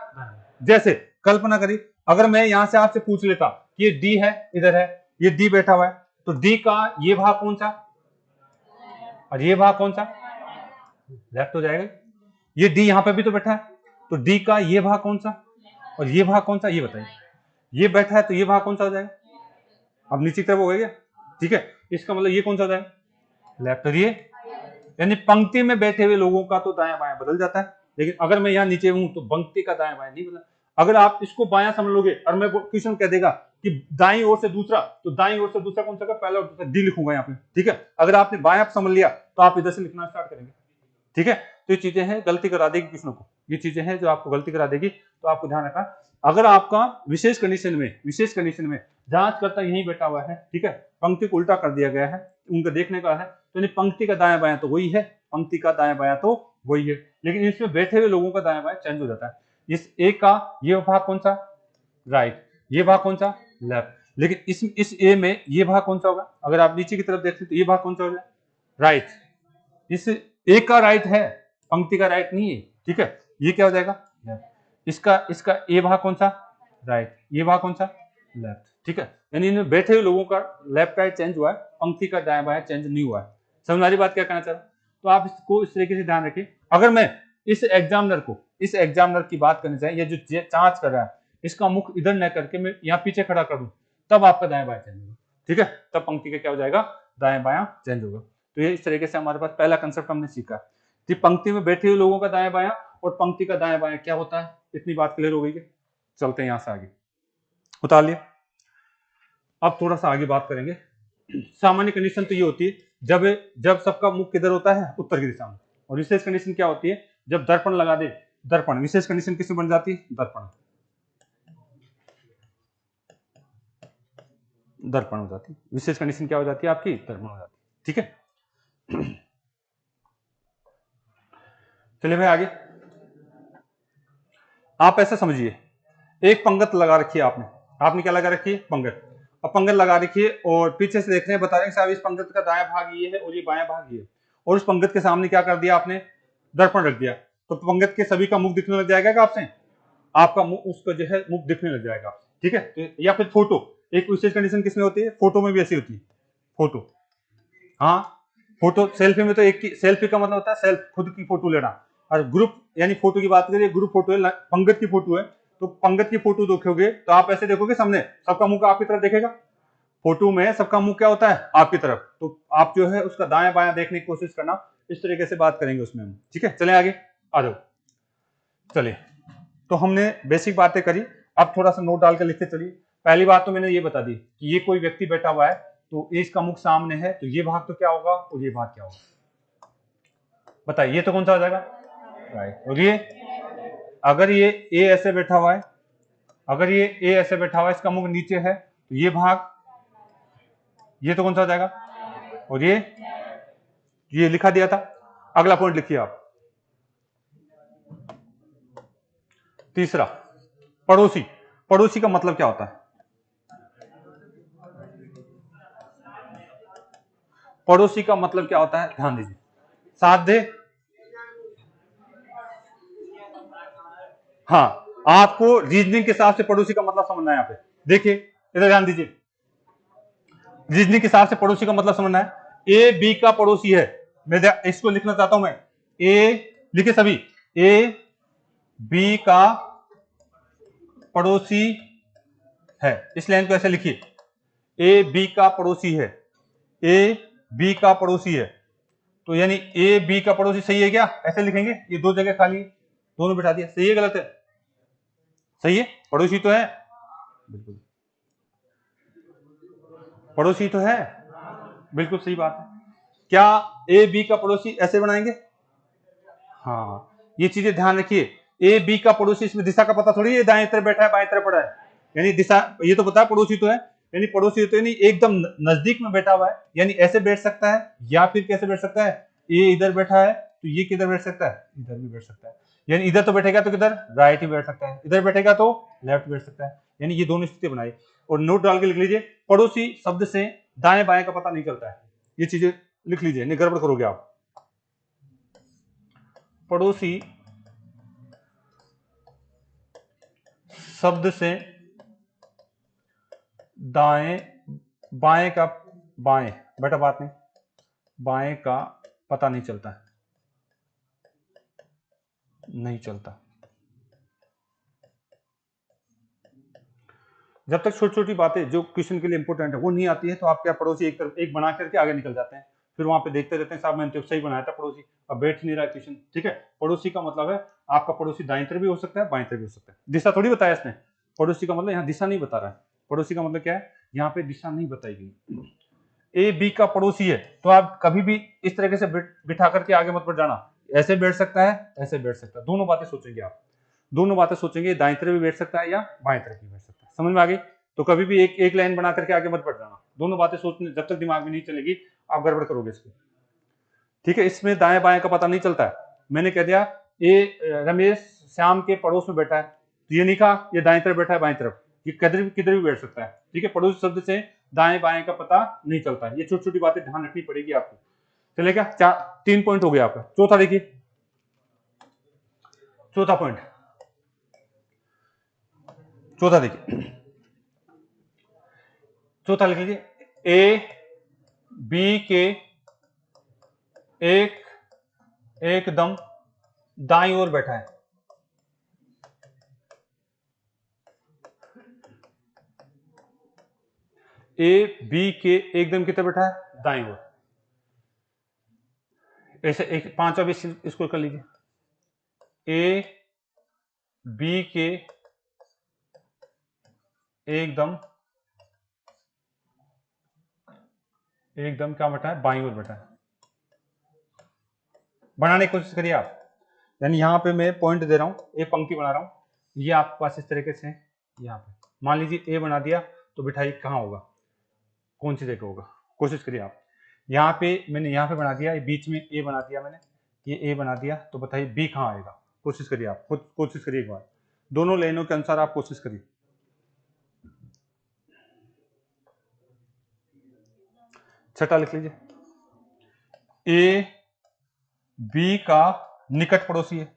जैसे कल्पना करिए, अगर मैं यहां से आपसे पूछ लेता कि ये डी है, इधर है, ये डी बैठा हुआ है, तो डी का ये भाग कौन सा और ये भाग कौन सा, लेफ्ट हो जाएगा। ये डी यहां पे भी तो बैठा है, तो डी का ये भाग कौन सा और ये भाग कौन सा, ये बताइए। ये बैठा है तो ये भाग कौन सा हो जाएगा, अब नीचे की तरफ हो गया, ठीक है। इसका मतलब ये कौन सा हो जाएगा, लेफ्ट। और ये यानी पंक्ति में बैठे हुए लोगों का तो दायां बायां बदल जाता है, लेकिन अगर मैं यहाँ नीचे हूं तो पंक्ति का दायां बायां नहीं बदला। अगर आप इसको बायां समझ लोगे और मैं क्वेश्चन कह देगा कि दाईं ओर से दूसरा, तो दाईं ओर से दूसरा कौन सा का, पहला और दूसरा, डी लिखूंगा यहाँ पे, ठीक है। अगर आपने बायां समझ लिया तो आप इधर से लिखना स्टार्ट करेंगे, ठीक है। तो ये चीजें हैं, गलती करा देगी किसी को, ये चीजें हैं जो आपको गलती करा देगी, तो आपको ध्यान रखना। अगर आपका विशेष कंडीशन में जांच करता यहीं बैठा हुआ है, ठीक है, पंक्ति को उल्टा कर दिया गया है, उनका देखने का है, तो पंक्ति का दायां बायां तो वही है, पंक्ति का दायां बायां तो वही है, लेकिन इसमें बैठे हुए लोगों का दायां बायां चेंज हो जाता है। इस ए का ये भाग कौन सा, राइट, ये भाग कौन सा, लेफ्ट। लेकिन इस ए में ये भाग कौन सा होगा, अगर आप नीचे की तरफ देखते तो ये भाग कौन सा होगा, राइट। इस ए का राइट है, पंक्ति का राइट नहीं है, ठीक है। ये क्या हो जाएगा, लेफ्ट। इसका ए भाग कौन सा, राइट, ये भाग कौन सा, लेफ्ट, ठीक है। यानी इनमें बैठे हुए लोगों का लेफ्ट राइट चेंज हुआ है, पंक्ति का दायां बायां चेंज नहीं हुआ है। समझ वाली बात क्या कहना चाह रहा हूं, तो आप इसको इस तरीके से ध्यान रखिए। अगर मैं इस एग्जामिनर की बात करनी चाहिए, ये जो जांच कर रहा है, इसका मुख इधर न करके मैं यहाँ पीछे खड़ा कर दूं, तब आपका दायां बायां चेंज होगा, ठीक है। तब पंक्ति का क्या हो जाएगा, दायां बायां चेंज होगा। तो ये इस तरीके से हमारे पास पहला कंसेप्ट हमने सीखा कि पंक्ति में बैठे हुए लोगों का दायां बायां और पंक्ति का दायां बायां क्या होता है। इतनी बात क्लियर हो गई है। चलते हैं यहां से आगे, उतार लिया। अब थोड़ा सा आगे बात करेंगे। सामान्य कंडीशन तो ये होती है जब सबका मुख किधर होता है, उत्तर की दिशा में। और विशेष कंडीशन क्या होती है, जब दर्पण लगा दे, दर्पण। विशेष कंडीशन किसमें बन जाती है, दर्पण हो जाती है। विशेष कंडीशन क्या हो जाती है आपकी, दर्पण हो जाती है, ठीक है। चलिए भाई आगे। आप ऐसा समझिए, एक पंगत लगा रखी है आपने क्या लगा रखी है, पंगत। अब पंगत लगा रखी है और पीछे से देख रहे हैं, बता रहे हैं साहब इस पंगत का दायां भाग ये है और ये बायां भाग ये है, और उस पंगत के सामने क्या कर दिया आपने, दर्पण रख दिया। तो पंगत के सभी का मुख दिखने लग जाएगा आपसे, आपका मुख, उसका जो है मुख दिखने लग जाएगा, ठीक है। तो या फिर फोटो, एक विशेष कंडीशन किसमें होती है, फोटो में भी ऐसी होती है। फोटो, हाँ, फोटो सेल्फी में तो एक की, सेल्फी का मतलब होता है सेल्फ, खुद की फोटो लेना। और ग्रुप यानी फोटो की बात करिए, ग्रुप फोटो है, पंगत की फोटो है, तो पंगत की फोटो देखोगे तो आप ऐसे देखोगे, सामने सबका मुंह आपकी तरफ देखेगा। फोटो में सबका मुंह क्या होता है, आपकी तरफ। तो आप जो है उसका दायां बायां देखने की कोशिश करना, इस तरीके से बात करेंगे उसमें हम, ठीक है। चले आगे, आ जाओ। चलिए, तो हमने बेसिक बातें करी, अब थोड़ा सा नोट डाल कर लिखते चलिए। पहली बात तो मैंने ये बता दी कि ये कोई व्यक्ति बैठा हुआ है, तो इसका मुख सामने है, तो ये भाग तो क्या होगा और ये भाग क्या होगा, बताइए। ये तो कौन सा हो जाएगा, राइट। और ये अगर ये ए ऐसे बैठा हुआ है, अगर ये ए ऐसे बैठा हुआ है, इसका मुख नीचे है, तो ये भाग, ये तो कौन सा हो जाएगा, और ये लिखा दिया था। अगला पॉइंट लिखिए आप, तीसरा, पड़ोसी। पड़ोसी का मतलब क्या होता है, पड़ोसी का मतलब क्या होता है, ध्यान दीजिए, साथ दे। हाँ, आपको रीजनिंग के हिसाब से पड़ोसी का मतलब समझना है। यहाँ पे देखिए, इधर ध्यान दीजिए, रीजनिंग के हिसाब से पड़ोसी का मतलब समझना है। ए बी का पड़ोसी है, मैं इसको लिखना चाहता हूं मैं, ए लिखे सभी, ए बी का पड़ोसी है, इस लाइन को ऐसे लिखिए, ए बी का पड़ोसी है, ए बी का पड़ोसी है। तो यानी ए बी का पड़ोसी सही है क्या, ऐसे लिखेंगे, ये दो जगह खाली है, दोनों बिठा दिया, सही है गलत है, सही है, पड़ोसी तो है, बिल्कुल पड़ोसी तो है, बिल्कुल सही बात है। क्या ए बी का पड़ोसी ऐसे बनाएंगे, हाँ, ये चीजें ध्यान रखिए। ए बी का पड़ोसी, इसमें दिशा का पता थोड़ी है, दाएं तरफ बैठा है बाएं तरफ पड़ा है, यानी दिशा, ये तो पता है पड़ोसी तो है, यानी पड़ोसी तो यानी एकदम नजदीक में बैठा हुआ है, यानी ऐसे बैठ सकता है या फिर कैसे बैठ सकता है, ये इधर बैठा है तो ये किधर बैठ सकता है, इधर भी बैठ सकता है। यानी इधर तो बैठेगा तो किधर राइट ही बैठ सकता है, इधर बैठेगा तो लेफ्ट बैठ सकता है, यानी ये दोनों स्थिति बनाई। और नोट डाल के लिख लीजिए, पड़ोसी शब्द से दाएं बाएं का पता नहीं चलता है, ये चीजें लिख लीजिए, नहीं गड़बड़ करोगे आप। पड़ोसी शब्द से दाएं बाएं का, बाएं बेटा बात नहीं, बाएं का पता नहीं चलता है, नहीं चलता। जब तक छोटी छोटी बातें जो क्वेश्चन के लिए इंपॉर्टेंट है वो नहीं आती है तो आप क्या पड़ोसी एक तरफ एक बना करके आगे निकल जाते हैं, फिर वहां पे देखते रहते हैं साहब मैंने तो सही बनाया था पड़ोसी, अब बैठ नहीं रहा क्वेश्चन। ठीक है, पड़ोसी का मतलब है आपका पड़ोसी दाईं तरफ भी हो सकता है बाईं तरफ भी हो सकता है, दिशा थोड़ी बताया इसने, पड़ोसी का मतलब यहाँ दिशा नहीं बता रहा है, पड़ोसी का मतलब क्या है यहाँ पे दिशा नहीं बताई गई। ए बी का पड़ोसी है तो आप कभी भी इस तरीके से बिठा करके आगे मत बढ़ जाना, ऐसे बैठ सकता है ऐसे बैठ सकता है, दोनों बातें सोचेंगे आप, दोनों बातें सोचेंगे, दाईं तरफ भी बैठ सकता है या बाएं तरफ भी बैठ सकता है, समझ में आ गई। तो कभी भी एक लाइन बना करके आगे मत बढ़ जाना, दोनों बातें सोचने जब तक दिमाग में नहीं चलेगी आप गड़बड़ करोगे इसको। ठीक है, इसमें दाएं बाएं का पता नहीं चलता है, मैंने कह दिया ये रमेश श्याम के पड़ोस में बैठा है तो ये नहीं कहा ये दाएं तरफ बैठा है बाएं तरफ, ये किधर किधर भी बैठ सकता है। ठीक है, पड़ोस शब्द से दाएं बाएं का पता नहीं चलता है, ये छोटी छोटी बातें ध्यान रखनी पड़ेगी आपको। चलेगा, 3 पॉइंट हो गया आपका। चौथा देखिए, चौथा पॉइंट, चौथा देखिए, चौथा लिख लीजिए, ए बी के एकदम दाईं ओर बैठा है, ए बी के एकदम कितना बैठा है दाईं ओर, ऐसे एक 5वां भी इसको कर लीजिए, ए बी के एकदम क्या बैठा है बाईं ओर बैठा है, बनाने की कोशिश करिए आप, यानी यहां पे मैं पॉइंट दे रहा हूं, एक पंक्ति बना रहा हूं, ये आपके पास इस तरीके से यहां पे मान लीजिए ए बना दिया तो बिठाई कहां होगा, कौन सी जगह होगा, कोशिश करिए आप। यहाँ पे मैंने यहाँ पे बना दिया, बीच में ए बना दिया मैंने, ये ए बना दिया तो बताइए बी कहाँ आएगा, कोशिश करिए आप, खुद कोशिश करिए एक बार, दोनों लाइनों के अनुसार आप कोशिश करिए। छठा लिख लीजिए, ए बी का निकट पड़ोसी है,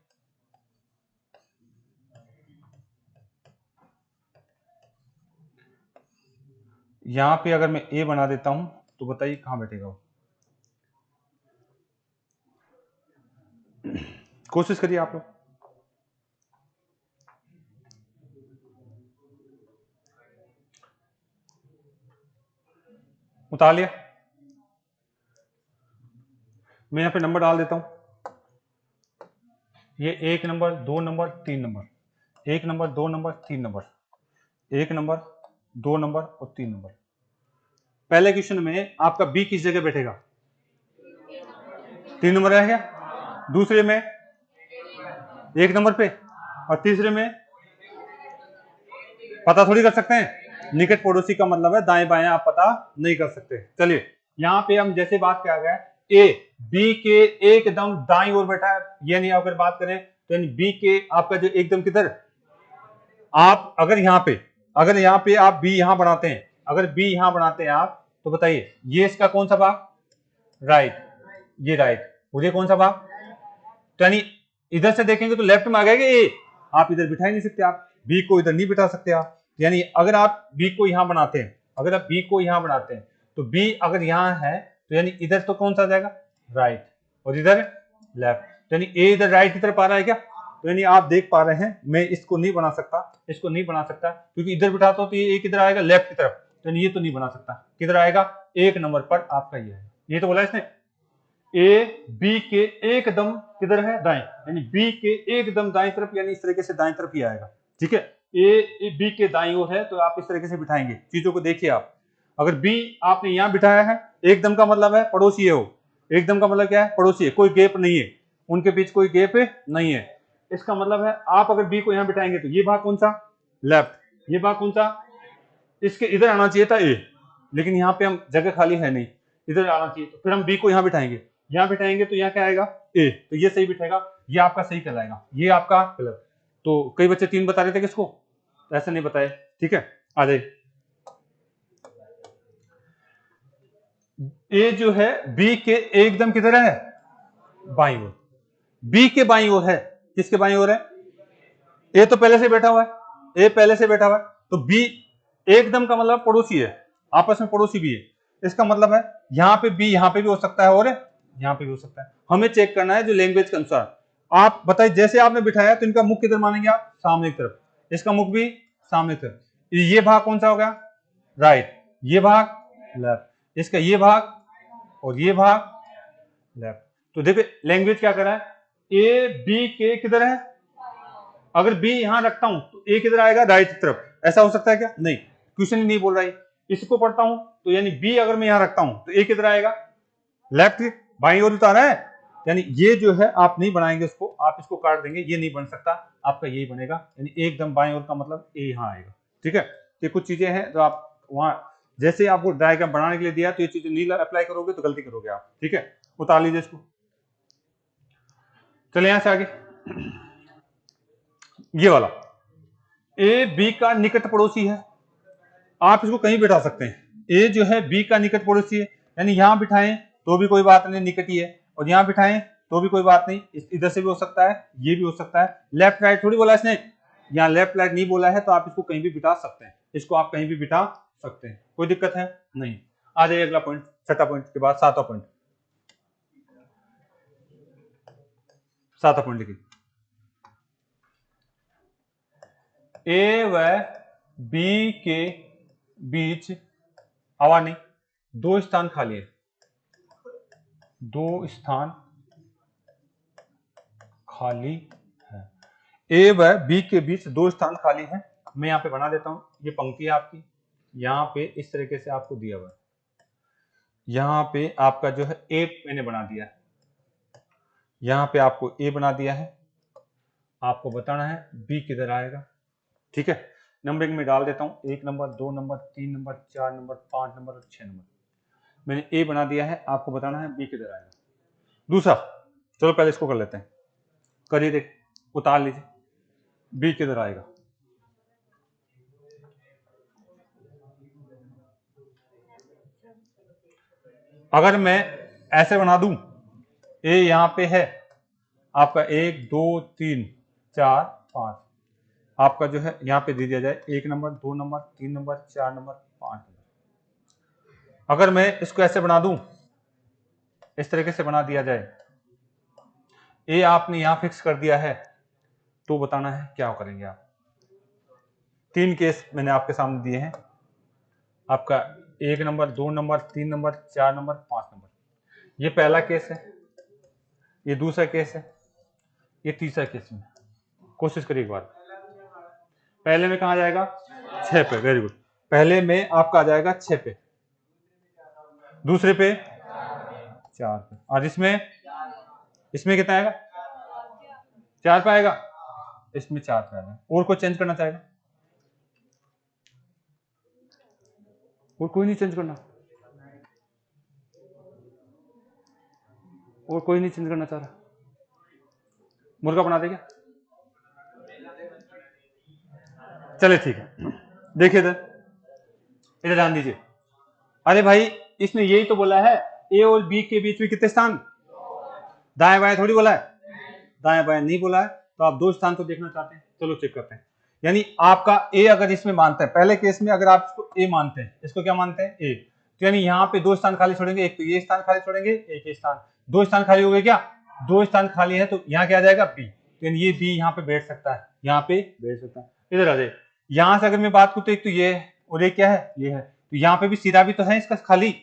यहां पे अगर मैं ए बना देता हूं तो बताइए कहां बैठेगा वो, कोशिश करिए आप लोग। उतार लिया, मैं यहां पे नंबर डाल देता हूं, ये 1 number 2 number 3 number, 1 number 2 number 3 number, 1 number 2 number और 3 नंबर। पहले क्वेश्चन में आपका बी किस जगह बैठेगा, 3 नंबर रहेगा, दूसरे में 1 नंबर पे, और तीसरे में पता थोड़ी कर सकते हैं, निकट पड़ोसी का मतलब है दाएं बाएं आप पता नहीं कर सकते। चलिए यहां पे हम जैसे बात किया गया, ए बी के एकदम दाईं ओर बैठा है, यानी अगर बात करें तो यानी बी के आपका जो एकदम किधर, आप अगर यहाँ पे आप बी यहां बनाते हैं, अगर बी यहां बनाते हैं आप तो बताइए ये इसका कौन सा भाग, राइट, ये राइट, मुझे कौन सा भाग, तो यानी इधर से देखेंगे तो लेफ्ट में आ गया ए, आप इधर बिठा ही नहीं सकते, आप बी को इधर नहीं बिठा सकते आप, यानी अगर आप बी को यहां बनाते हैं, अगर आप बी को यहां बनाते हैं तो बी अगर यहां है तो यानी इधर तो कौन सा आ जाएगा राइट, और इधर लेफ्ट, तो यानी ए इधर राइट की तरफ आ रहा है क्या, तो यानी आप देख पा रहे हैं मैं इसको नहीं बना सकता, इसको नहीं बना सकता क्योंकि इधर बिठाता हूं तो ये किधर आएगा लेफ्ट की तरफ, तो ये तो नहीं बना सकता, किधर आएगा 1 नंबर पर आपका ये है, ये तो बोला इसने ए बी के एकदम किधर है दाएं, यानी बी के एकदम दाएं तरफ, यानी इस तरीके से दाएं तरफ ही आएगा। ठीक है, ए बी के दाईं ओर है तो आप इस तरीके से बिठाएंगे, चीजों को देखिए आप, अगर बी आपने यहां बिठाया है, एकदम का मतलब है पड़ोसी है वो, एकदम का मतलब क्या है पड़ोसी है, कोई गैप नहीं है, उनके बीच कोई गैप नहीं है, इसका मतलब है आप अगर बी को यहां बिठाएंगे तो ये भाग कौन सा लेफ्ट, ये भाग कौन सा, इसके इधर आना चाहिए था ए, लेकिन यहाँ पे हम जगह खाली है नहीं, इधर आना चाहिए, तो फिर हम बी को यहां बिठाएंगे, यहाँ बिठाएंगे तो यहाँ क्या आएगा ए, तो ये सही बिठाएगा, ये आपका सही कहलाएगा, ये आपका गलत। तो कई बच्चे 3 बता रहे थे किसको, ऐसा नहीं बताए, ठीक है। आ जाइए, ए जो है बी के एकदम किधर है, बाईं ओर, बी के बाईं ओर है, किसके बाईं ओर है, ए तो पहले से बैठा हुआ है, ए पहले से बैठा हुआ है, तो बी एकदम का मतलब पड़ोसी है, आपस में पड़ोसी भी है, इसका मतलब है यहाँ पे बी यहाँ पे भी हो सकता है और यहाँ पे भी हो सकता है। हमें चेक करना है जो लैंग्वेज के अनुसार। आप बताइए, जैसे आपने बिठाया तो इनका मुख किधर मानेंगे आप, सामने की तरफ, इसका मुख भी सामने की तरफ, ये भाग कौन सा हो गया, राइट, ये भाग लेफ्ट, इसका ये भाग और ये भाग लेफ्ट। तो देखिए लैंग्वेज क्या कर रहा है, ए बी के किधर है, अगर बी यहां रखता हूं तो ए किधर आएगा, राइट की तरफ, ऐसा हो सकता है क्या, नहीं, क्वेश्चन ही नहीं बोल रहा है। इसको पढ़ता हूं तो यानी बी अगर मैं यहां रखता हूं तो ए किधर आएगा, लेफ्ट बाईं ओर उतारा है, यानी ये जो है आप नहीं बनाएंगे इसको, आप इसको काट देंगे, ये नहीं बन सकता, आपका यही बनेगा, यानी एकदम बाईं ओर का मतलब ए यहां आएगा, ठीक है। तो कुछ चीजें हैं जो आप वहां जैसे आपको डायग्राम बनाने के लिए दिया तो ये चीजें नहीं अप्लाई करोगे तो गलती करोगे आप, ठीक है। उतार लीजिए इसको, चले यहां से आगे, ये वाला ए बी का निकट पड़ोसी है, आप इसको कहीं बिठा सकते हैं, ए जो है बी का निकट पड़ोसी है, यानी यहां बिठाएं तो भी कोई बात नहीं, निकट ही है, और यहां बिठाएं तो भी कोई बात नहीं, इधर से भी हो सकता है, ये भी हो सकता है, लेफ्ट राइट थोड़ी बोला इसने, यहाँ लेफ्ट राइट नहीं बोला है, तो आप इसको कहीं भी बिठा सकते हैं, इसको आप कहीं भी बिठा सकते हैं, कोई दिक्कत है नहीं। आ जाइए अगला पॉइंट, छठा पॉइंट के बाद सातवां पॉइंट, सातवां पॉइंट लिखिए, ए व बी के बीच आवाज नहीं, 2 स्थान खाली है, 2 स्थान खाली है, ए व बी के बीच 2 स्थान खाली है। मैं यहाँ पे बना देता हूं, ये पंक्ति है आपकी, यहाँ पे इस तरीके से आपको दिया हुआ है, यहाँ पे आपका जो है ए मैंने बना दिया है, यहाँ पे आपको ए बना दिया है, आपको बताना है बी किधर आएगा, ठीक है। नंबरिंग में डाल देता हूं, 1 number, 2 number, 3 number, 4 number, 5 number और 6 नंबर, मैंने ए बना दिया है, आपको बताना है बी किधर आएगा। दूसरा, चलो पहले इसको कर लेते हैं, करिए, देख उतार लीजिए, बी किधर आएगा, अगर मैं ऐसे बना दूं, ए यहां पे है आपका 1 2 3 4 5, आपका जो है यहां पे दे दिया जाए 1 number, 2 number, 3 number, 4 number, 5 number. अगर मैं इसको ऐसे बना दूं, इस तरीके से बना दिया जाए, ए आपने यहां फिक्स कर दिया है, तो बताना है क्या करेंगे आप। 3 केस मैंने आपके सामने दिए हैं, आपका 1 number, 2 number, 3 number, 4 number, 5 number, ये पहला केस है, ये दूसरा केस है, ये तीसरा केस में। कोशिश करिए एक बार, पहले में कहा जाएगा 6 पे, वेरी गुड, पहले में आपका आ जाएगा 6 पे, दूसरे पे 4 पे, और इसमें कितना आएगा, 4 पे आएगा, इसमें 4 पे आएगा। और कोई चेंज करना चाहेगा, और कोई नहीं चेंज करना, और कोई नहीं चेंज करना चाह रहा, मुर्गा बना देगा, चले ठीक है। देखिए इधर ध्यान दीजिए, अरे भाई इसने यही तो बोला है, ए और बी के बीच में कितने स्थान, दाएं बाएं थोड़ी बोला है, दाएं बाएं नहीं बोला है, तो आप 2 स्थान को देखना चाहते हैं, चलो चेक करते हैं। यानी आपका ए अगर इसमें मानते हैं, पहले केस में अगर आप इसको ए मानते हैं, इसको क्या मानते हैं, ए, तो यानी यहाँ पे 2 स्थान खाली छोड़ेंगे, एक तो ये स्थान खाली छोड़ेंगे, एक स्थान, 2 स्थान खाली हो गए क्या, 2 स्थान खाली है, तो यहाँ क्या आ जाएगा बी, तो यानी ये बी यहाँ पे बैठ सकता है, यहाँ पे बैठ सकता है। इधर आ जाए, यहाँ से अगर मैं बात करूँ तो एक तो ये है और एक क्या है, ये है, तो यहाँ पे भी सिरा भी तो है इसका खाली,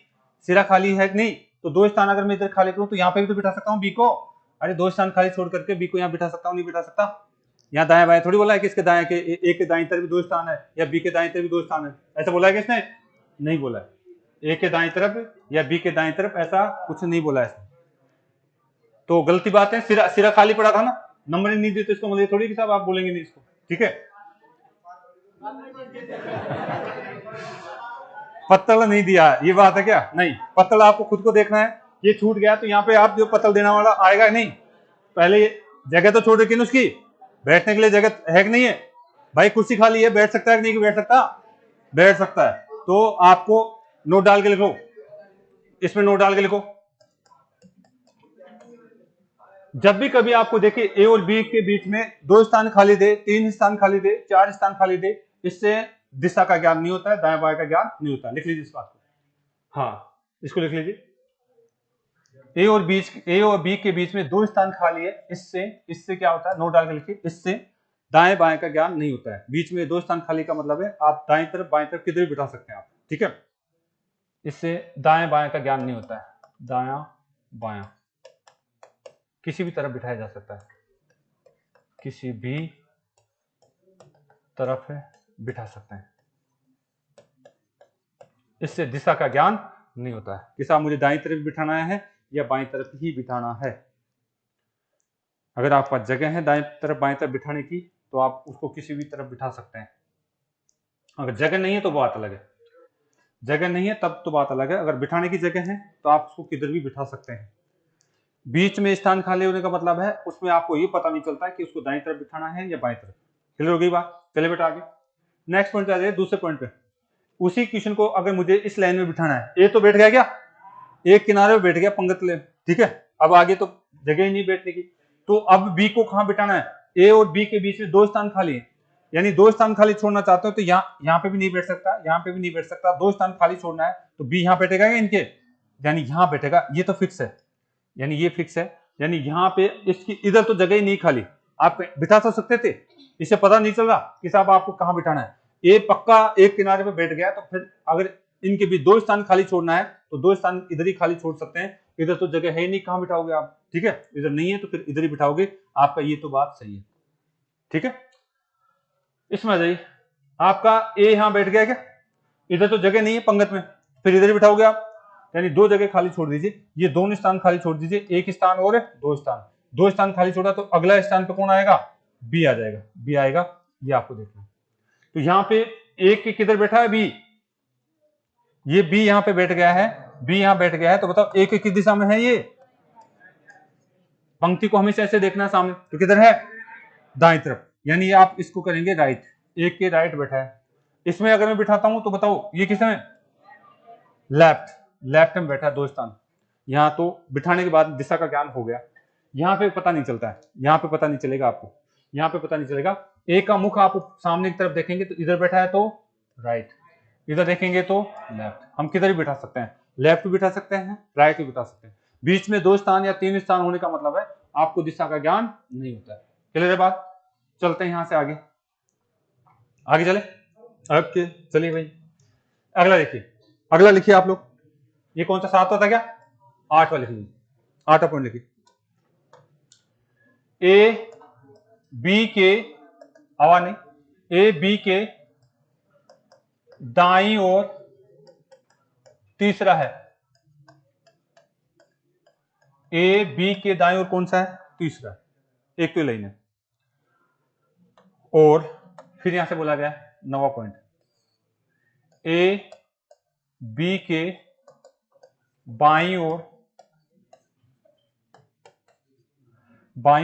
सिरा खाली है कि नहीं, तो 2 स्थान अगर मैं इधर खाली करूँ तो यहाँ पे भी तो बिठा सकता हूँ बी को, अरे 2 स्थान खाली छोड़ करके बी को यहाँ बिठा सकता हूँ, नहीं बिठा सकता, यहाँ दाएं बाएं थोड़ी बोला है कि इसके दाएं के ए के दाएं तरफ भी 2 स्थान है, या बी के दाएं तरफ भी 2 स्थान है, ऐसा बोला है कि इसने नहीं बोला है, ए के दाएं तरफ या बी के दाएं तरफ ऐसा कुछ नहीं बोला है इसने, तो गलती बात है, सिरा सिरा खाली पड़ा था ना, नंबर नहीं दी तो इसको मतलब थोड़ी कि साहब आप बोलेंगे नहीं इसको, ठीक है। पत्तल नहीं दिया, ये बात है क्या, नहीं, पत्तल आपको खुद को देखना है, ये छूट गया तो यहाँ पे आप जो पतल देने वाला आएगा नहीं, पहले जगह तो छोड़ रखी ना उसकी, बैठने के लिए जगह है कि नहीं है भाई, कुर्सी खाली है, बैठ सकता है कि नहीं बैठ सकता, बैठ सकता है। तो आपको नोट डाल के लिखो, इसमें नोट डाल के लिखो, जब भी कभी आपको देखिए ए और बी के बीच में 2 स्थान खाली दे, 3 स्थान खाली दे, 4 स्थान खाली दे, इससे दिशा का ज्ञान नहीं होता है, दाएं बाएं का ज्ञान नहीं होता। लिख लीजिए इस बात को, हाँ इसको लिख लीजिए। ए और बी के बीच में 2 स्थान खाली है, इससे क्या होता है, नोट डाल के लिखिए, इससे दाएं बाएं का ज्ञान नहीं होता है। बीच में 2 स्थान खाली का मतलब है आप दाएं तरफ बाएं तरफ किधर भी बिठा सकते हैं आप, ठीक है। इससे दाएं बाएं का ज्ञान नहीं होता है, दाया बाया किसी भी तरफ बिठाया जा सकता है, किसी भी तरफ बिठा सकते हैं, इससे दिशा का ज्ञान नहीं होता है कि साहब मुझे दाईं तरफ बिठाना है या बाईं तरफ ही बिठाना है। अगर आपके पास जगह है दाएं तरफ बाएं तरफ बिठाने की तो आप उसको किसी भी तरफ बिठा सकते हैं। अगर जगह नहीं है तो बात अलग है, जगह नहीं है तब तो बात अलग है। अगर बिठाने की जगह है तो आप उसको किधर भी बिठा सकते हैं। बीच में स्थान खाली होने का मतलब है उसमें आपको ये पता नहीं चलता है कि उसको दाईं तरफ बिठाना है या बाईं तरफ। क्लियर हो गई बात? चलिए बेटा आगे नेक्स्ट पॉइंट पे आ जाइए, दूसरे पॉइंट पे। उसी क्वेश्चन को अगर मुझे इस लाइन में बिठाना है, ए तो बैठ गया क्या, एक किनारे पे बैठ गया पंगत ले, ठीक है, अब आगे तो जगह ही नहीं बैठने की, तो अब बी को कहां बिठाना है, ए और बी के बीच में 2 स्थान खाली है, यानी 2 स्थान खाली छोड़ना चाहते हो तो यहाँ पे भी नहीं बैठ सकता, यहाँ पे भी नहीं बैठ सकता, 2 स्थान खाली छोड़ना है तो बी यहाँ बैठेगा या इनके, यानी यहाँ बैठेगा, ये तो फिक्स है, यानी ये फिक्स है, यानी यहाँ पे इसकी इधर तो जगह ही नहीं खाली, आप बिठा तो सकते थे, इससे पता नहीं चल रहा कि साहब आपको कहां बिठाना है। ये पक्का एक किनारे पे बैठ गया तो फिर अगर इनके भी 2 स्थान खाली छोड़ना है तो 2 स्थान इधर ही खाली छोड़ सकते हैं, इधर तो जगह है ही नहीं, कहां बिठाओगे आप, ठीक है, इधर नहीं है तो फिर इधर ही बिठाओगे, आपका ये तो बात सही है, ठीक है। इसमें आ जाइए, आपका ए यहां बैठ गया क्या, इधर तो जगह नहीं है पंगत में, फिर इधर ही बिठाओगे आप, यानी 2 जगह खाली छोड़ दीजिए, ये 2 स्थान खाली छोड़ दीजिए, एक स्थान और 2 स्थान खाली छोड़ा तो अगला स्थान पे कौन आएगा, बी आ जाएगा, बी आएगा, ये आपको देखना है। तो यहाँ पे एक के किधर बैठा है, बी, ये बी यहाँ पे बैठ गया है, बी यहाँ बैठ गया है, तो बताओ एक किस दिशा में है, ये पंक्ति को हमेशा ऐसे देखना है सामने, तो किधर है, दाएं तरफ, यानी ये आप इसको करेंगे राइट, एक के राइट बैठा है। इसमें अगर मैं बिठाता हूं तो बताओ ये किस में, लेफ्ट, लेफ्ट में बैठा है 2 स्थान, यहाँ तो बिठाने के बाद दिशा का ज्ञान हो गया, यहाँ पे पता नहीं चलता है, यहाँ पे पता नहीं चलेगा आपको, यहाँ पे पता नहीं चलेगा। एक का मुख आप सामने की तरफ देखेंगे तो इधर बैठा है तो राइट, इधर देखेंगे तो लेफ्ट, हम किधर भी बिठा सकते हैं, लेफ्ट भी बिठा सकते हैं, राइट भी बिठा सकते हैं। बीच में 2 स्थान या 3 स्थान होने का मतलब है आपको दिशा का ज्ञान नहीं होता है। क्लियर है बात? चलते हैं यहां से आगे, आगे चले, ओके चलिए भाई अगला देखिए, अगला लिखिए आप लोग, ये कौन सा 7 था क्या, 8वां लिख लीजिए, 8वां पॉइंट लिखिए, ए बी के हवा नहीं, ए बी के दाईं ओर तीसरा है, ए बी के दाईं ओर कौन सा है, तीसरा, एक तो लाइन है, और फिर यहां से बोला गया 9वां पॉइंट, ए बी के बाईं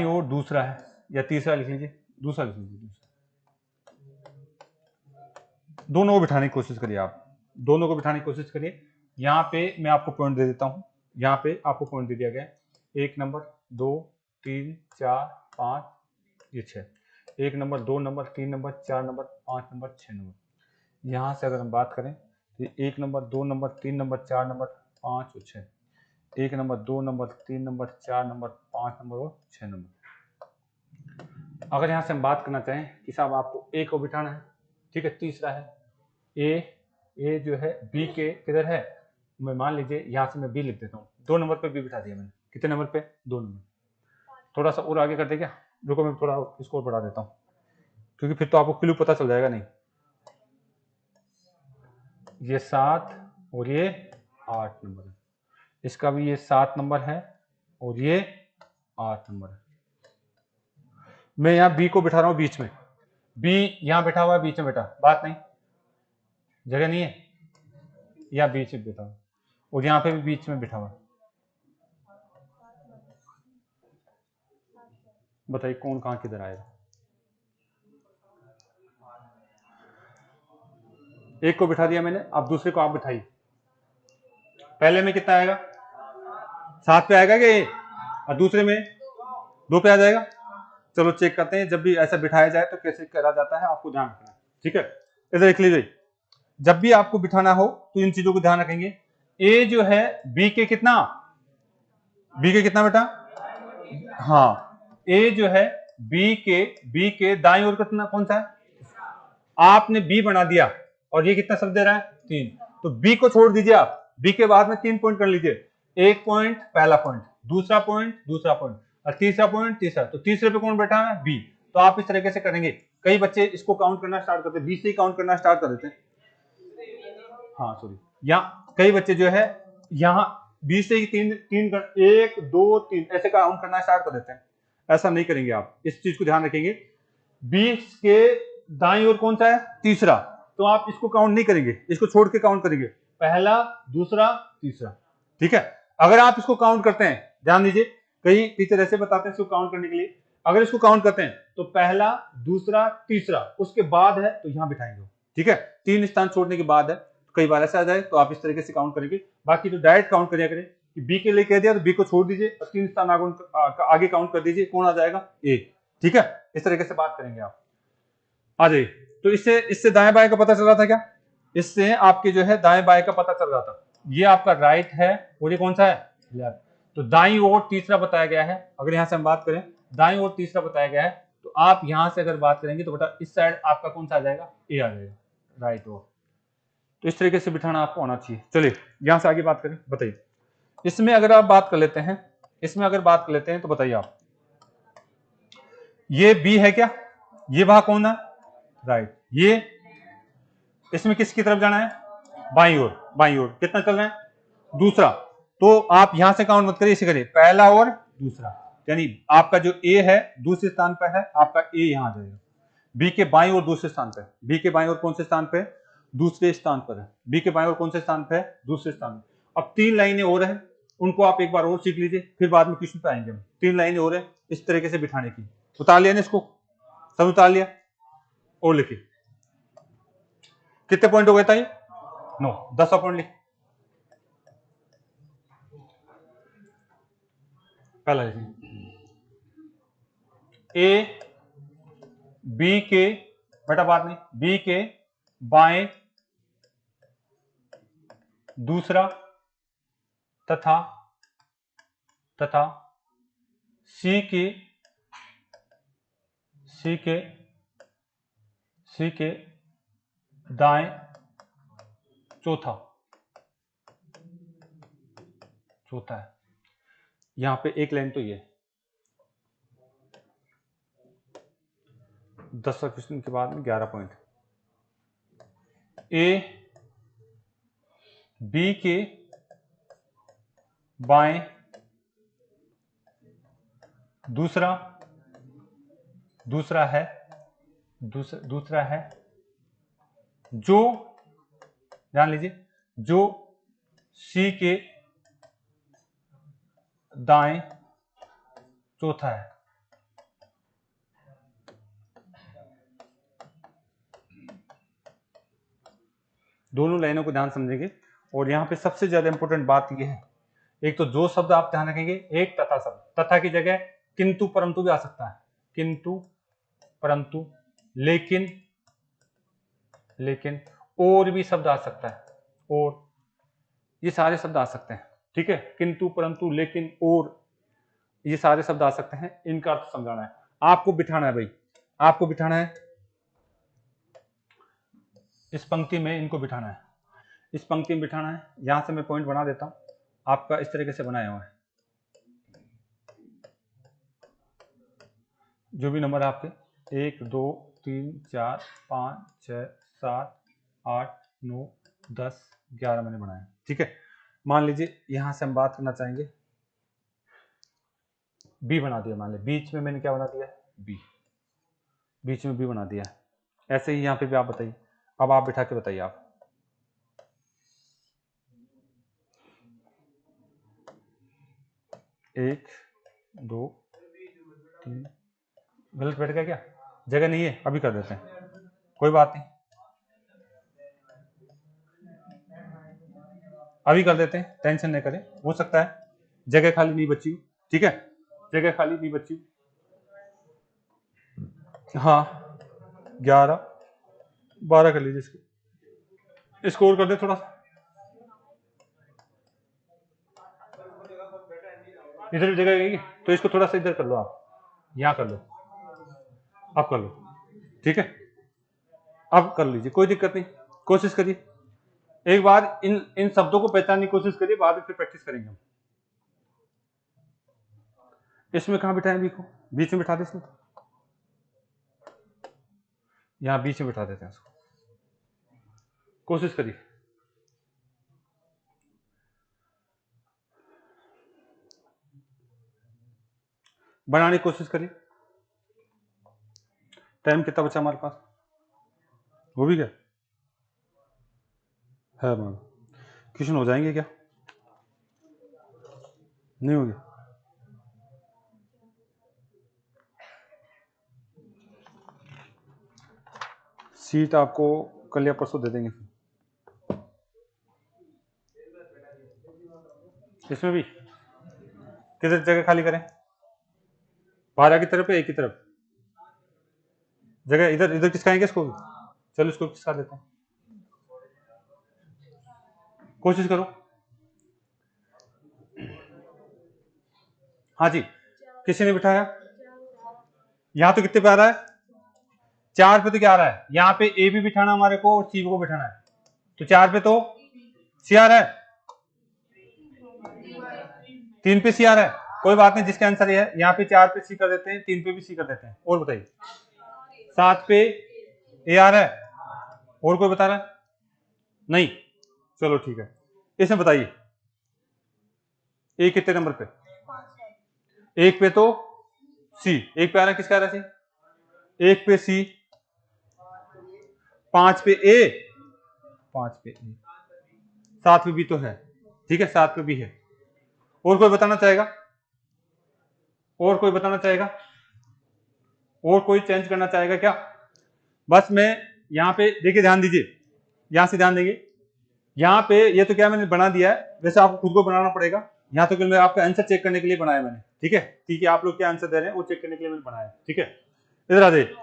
ओर दूसरा है, या तीसरा लिख लीजिए, दूसरा लिख लीजिए, दूसरा, दोनों को बिठाने की कोशिश करिए, आप दोनों को बिठाने की कोशिश करिए। यहां पे मैं आपको पॉइंट दे देता हूं, यहां पे आपको पॉइंट दे दिया गया, 1 नंबर 2 3 4 5 ये 6, 1 number 2 number 3 number 4 number 5 number 6 number. यहां से अगर हम बात करें तो 1 नंबर 2 नंबर 3 नंबर 4 नंबर 5 और 6, 1 number 2 number 3 number 4 number 5 number और 6 नंबर। अगर यहां से हम बात करना चाहें कि साहब आपको ए को बिठाना है, ठीक है, तीसरा है, ए जो है बी के किधर है, मैं मान लीजिए यहां से मैं बी लिख देता हूँ, 2 नंबर पे बी बिठा दिया मैंने, कितने नंबर पे, 2 नंबर, थोड़ा सा और आगे कर दे क्या, रुको मैं थोड़ा इसको बढ़ा देता हूँ क्योंकि फिर तो आपको क्लू पता चल जाएगा नहीं, ये 7 और ये 8 नंबर है, इसका भी ये 7 नंबर है और ये 8 नंबर है। मैं यहाँ बी को बिठा रहा हूँ बीच में, बी यहाँ बैठा हुआ है बीच में, बेटा बात नहीं, जगह नहीं है, यहाँ बीच में बैठा हुआ और यहाँ पे भी बीच में बैठा हुआ, बताइए कौन कहाँ किधर आएगा। एक को बिठा दिया मैंने, अब दूसरे को आप बिठाइए। पहले में कितना आएगा, 7 पे आएगा कि और दूसरे में 2 पे आ जाएगा। चलो चेक करते हैं, जब भी ऐसा बिठाया जाए तो कैसे करा जाता है, आपको ध्यान रखना है। ठीक है, इधर देख लीजिए, जब भी आपको बिठाना हो तो इन चीजों को ध्यान रखेंगे। ए जो है बी के कितना, बी के कितना बेटा, हाँ, ए जो है बी के दाईं ओर कितना, कौन सा है, आपने बी बना दिया और ये कितना शब्द दे रहा है, 3, तो बी को छोड़ दीजिए आप, बी के बाद में 3 पॉइंट कर लीजिए, एक पॉइंट पहला पॉइंट, दूसरा पॉइंट और तीसरा पॉइंट तीसरा, तो तीसरे पे कौन बैठा है, बी। तो आप इस तरीके से करेंगे। कई बच्चे इसको काउंट करना स्टार्ट करते हैं, बी से ही काउंट करना स्टार्ट कर देते हैं। हाँ सॉरी, यहाँ कई बच्चे जो है यहाँ 20 से ही 1 2 3 ऐसे काउंट करना स्टार्ट कर देते हैं। ऐसा नहीं करेंगे आप, इस चीज को ध्यान रखेंगे। 20 के दाईं ओर कौन सा है, तीसरा, तो आप इसको काउंट नहीं करेंगे, इसको छोड़ के काउंट करेंगे, पहला दूसरा तीसरा। ठीक है, अगर आप इसको काउंट करते हैं, ध्यान दीजिए, कई टीचर ऐसे बताते हैं इसको काउंट करने के लिए, अगर इसको काउंट करते हैं तो पहला दूसरा तीसरा, उसके बाद है तो यहां बिठाएंगे। ठीक है, 3 स्थान छोड़ने के बाद है, तो कई बार ऐसा आ जाए तो आप इस तरीके से काउंट करेंगे। बाकी तो डायरेक्ट काउंट करिए करें कि बी के लिए कह दिया तो बी को छोड़ दीजिए और 3 स्थान आगे काउंट कर दीजिए, कौन आ जाएगा, ए। ठीक है, इस तरीके से बात करेंगे आप। आ जाइए, तो इससे इससे दाएं बाएं का पता चल रहा था क्या, इससे आपके जो है दाएं बाएं का पता चल रहा था। ये आपका राइट है और ये कौन सा है, लेफ्ट। तो दाईं ओर तीसरा बताया गया है, अगर यहां से हम बात करें दाईं ओर तीसरा बताया गया है, तो आप यहां से अगर बात करेंगे तो बेटा इस साइड आपका कौन सा आ जाएगा, ए आ जाएगा, राइट ओर। तो इस तरीके से बिठाना आपको आना चाहिए। चलिए यहां से आगे बात करें, बताइए इसमें अगर आप बात कर लेते हैं, इसमें अगर बात कर लेते हैं तो बताइए आप, ये बी है क्या, ये वहां कौन है, राइट, ये इसमें किसकी तरफ जाना है, बाईं ओर, बाईं ओर कितना चल रहा है, दूसरा। तो आप यहां से काउंट मत करिए, इसे करिए पहला और दूसरा, यानी आपका जो ए है दूसरे स्थान पर है, आपका ए यहां आ जाएगा। बी के बाईं ओर दूसरे स्थान पर, बी के बाईं ओर कौन से स्थान पे, दूसरे स्थान पर है, बी के बाईं ओर कौन से स्थान पे है, दूसरे स्थान पर। अब 3 लाइनें और हैं, उनको आप एक बार और सीख लीजिए, फिर बाद में क्वेश्चन पे आएंगे हम। 3 लाइनें और है इस तरीके से बिठाने की, उतार लिया ना इसको, सब उतार लिया, और लिखिए कितने पॉइंट हो गए था ये, 9, 10 पॉइंट लिख। पहला ए बी के, बेटा बात नहीं, बी के बाएं दूसरा तथा तथा सी के सी के सी के दाएं चौथा, चौथा है। यहां पे एक लाइन तो ये 10 क्वेश्चन के बाद में 11 पॉइंट। ए बी के बाएं दूसरा, दूसरा है, दूसरा है जो, ध्यान लीजिए, जो सी के दाएं चौथा है। दोनों लाइनों को ध्यान समझेंगे, और यहां पे सबसे ज्यादा इंपॉर्टेंट बात यह है, एक तो जो शब्द आप ध्यान रखेंगे, एक तथा शब्द, तथा की जगह किंतु परंतु भी आ सकता है, किंतु परंतु, लेकिन, लेकिन, और भी शब्द आ सकता है, और, ये सारे शब्द आ सकते हैं। ठीक है, किंतु परंतु लेकिन और, ये सारे शब्द आ सकते हैं, इनका अर्थ समझाना है आपको, बिठाना है भाई, आपको बिठाना है इस पंक्ति में, इनको बिठाना है, इस पंक्ति में बिठाना है। यहां से मैं पॉइंट बना देता हूं, आपका इस तरीके से बनाया हुआ है, जो भी नंबर आपके 1 2 3 4 5 6 7 8 9 10 11 मैंने बनाया। ठीक है, मान लीजिए यहां से हम बात करना चाहेंगे, बी बना दिया, मान लीजिए बीच में मैंने क्या बना दिया, बी, बीच में बी बना दिया। ऐसे ही यहां पे भी आप बताइए, अब आप बिठा के बताइए आप, एक 2 3 गलत बैठ गया क्या? जगह नहीं है, अभी कर देते हैं, कोई बात नहीं, अभी कर देते हैं, टेंशन नहीं करें, हो सकता है जगह खाली नहीं बची हो, ठीक है, जगह खाली नहीं बची हो। हाँ 11 12 कर लीजिए, इसको स्कोर कर दे थोड़ा सा, इधर जगह गई तो इसको थोड़ा सा इधर कर लो, आप यहाँ कर लो, अब कर लो, ठीक है, अब कर लीजिए, कोई दिक्कत नहीं, कोशिश करिए एक बार, इन इन शब्दों को पहचानने की कोशिश करिए, बाद में फिर प्रैक्टिस करेंगे हम। इसमें कहाँ बिठाएं बी को? बीच में बिठा दे, इसमें यहाँ बीच में बिठा देते हैं इसको, कोशिश करिए, बनाने की कोशिश करिए। टाइम कितना बचा हमारे पास? हो भी गया है मैम? क्वेश्चन हो जाएंगे क्या? नहीं हो गया? सीट आपको कल या परसों दे देंगे। इसमें भी किधर जगह खाली करें? बाहर की तरफ है, एक की तरफ जगह, इधर इधर किसकाएंगे इसको भी? चलो इसको किसका देते हैं, कोशिश करो। हाँ जी, किसी ने बिठाया? यहाँ तो कितने पे आ रहा है? 4 पे तो क्या आ रहा है? यहाँ पे ए भी बिठाना हमारे को और सी को बिठाना है, तो 4 पे तो सी आ रहा है, 3 पे सी आ रहा है, कोई बात नहीं, जिसका आंसर ये है, यहाँ पे 4 पे सी कर देते हैं, 3 पे भी सी कर देते हैं। और बताइए, 7 पे ए आ रहा है, और कोई बता रहा है? नहीं, चलो ठीक है, इसमें बताइए ए कितने नंबर पे? 1 पे तो सी, 1 पे आ रहा है, किसका आ रहा है सी? 1 पे सी, 5 पे ए, 5 पे ए, 7 पे भी तो है, ठीक है, 7 पे भी है। और कोई बताना चाहेगा? और कोई बताना चाहेगा? और कोई चेंज करना चाहेगा क्या? बस मैं यहाँ पे देखिए, ध्यान दीजिए, यहां से ध्यान देंगे, यहाँ पे ये तो क्या मैंने बना दिया है, वैसे आपको खुद को बनाना पड़ेगा, यहाँ तो मैं आपका आंसर चेक करने के लिए बनाया मैंने, ठीक है, ठीक है, आप लोग क्या आंसर दे रहे हैं वो चेक करने के लिए मैंने बनाया, ठीक है। इधर आ जाइए,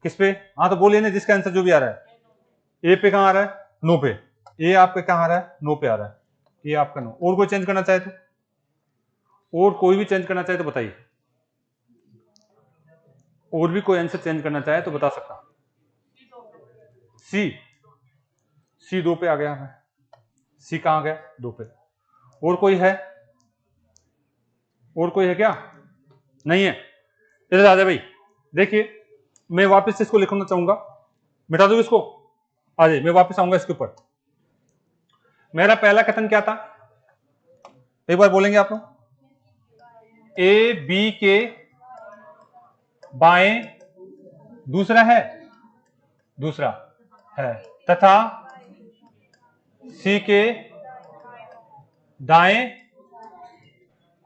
किस पे? हाँ तो बोलिए ना, जिसका आंसर जो भी आ रहा है। ए पे कहाँ आ रहा है? 9 पे। ए आपका कहाँ आ रहा है? 9 पे आ रहा है, ये आपका 9। और कोई चेंज करना चाहे तो, और कोई भी चेंज करना चाहे तो बताइए, और भी कोई आंसर चेंज करना चाहे तो बता सकता। सी, सी 2 पे आ गया है, सी कहाँ गया? 2 पे। और कोई है? और कोई है क्या? नहीं है। इधर आ जाए भाई, देखिए मैं वापस से इसको लिखना चाहूंगा, मिटा दूं इसको, आ जाइए, मैं वापस आऊंगा इसके ऊपर। मेरा पहला कथन क्या था, एक बार बोलेंगे आप लोग? ए बी के बाएं, दूसरा है, दूसरा है, तथा सी के दाएं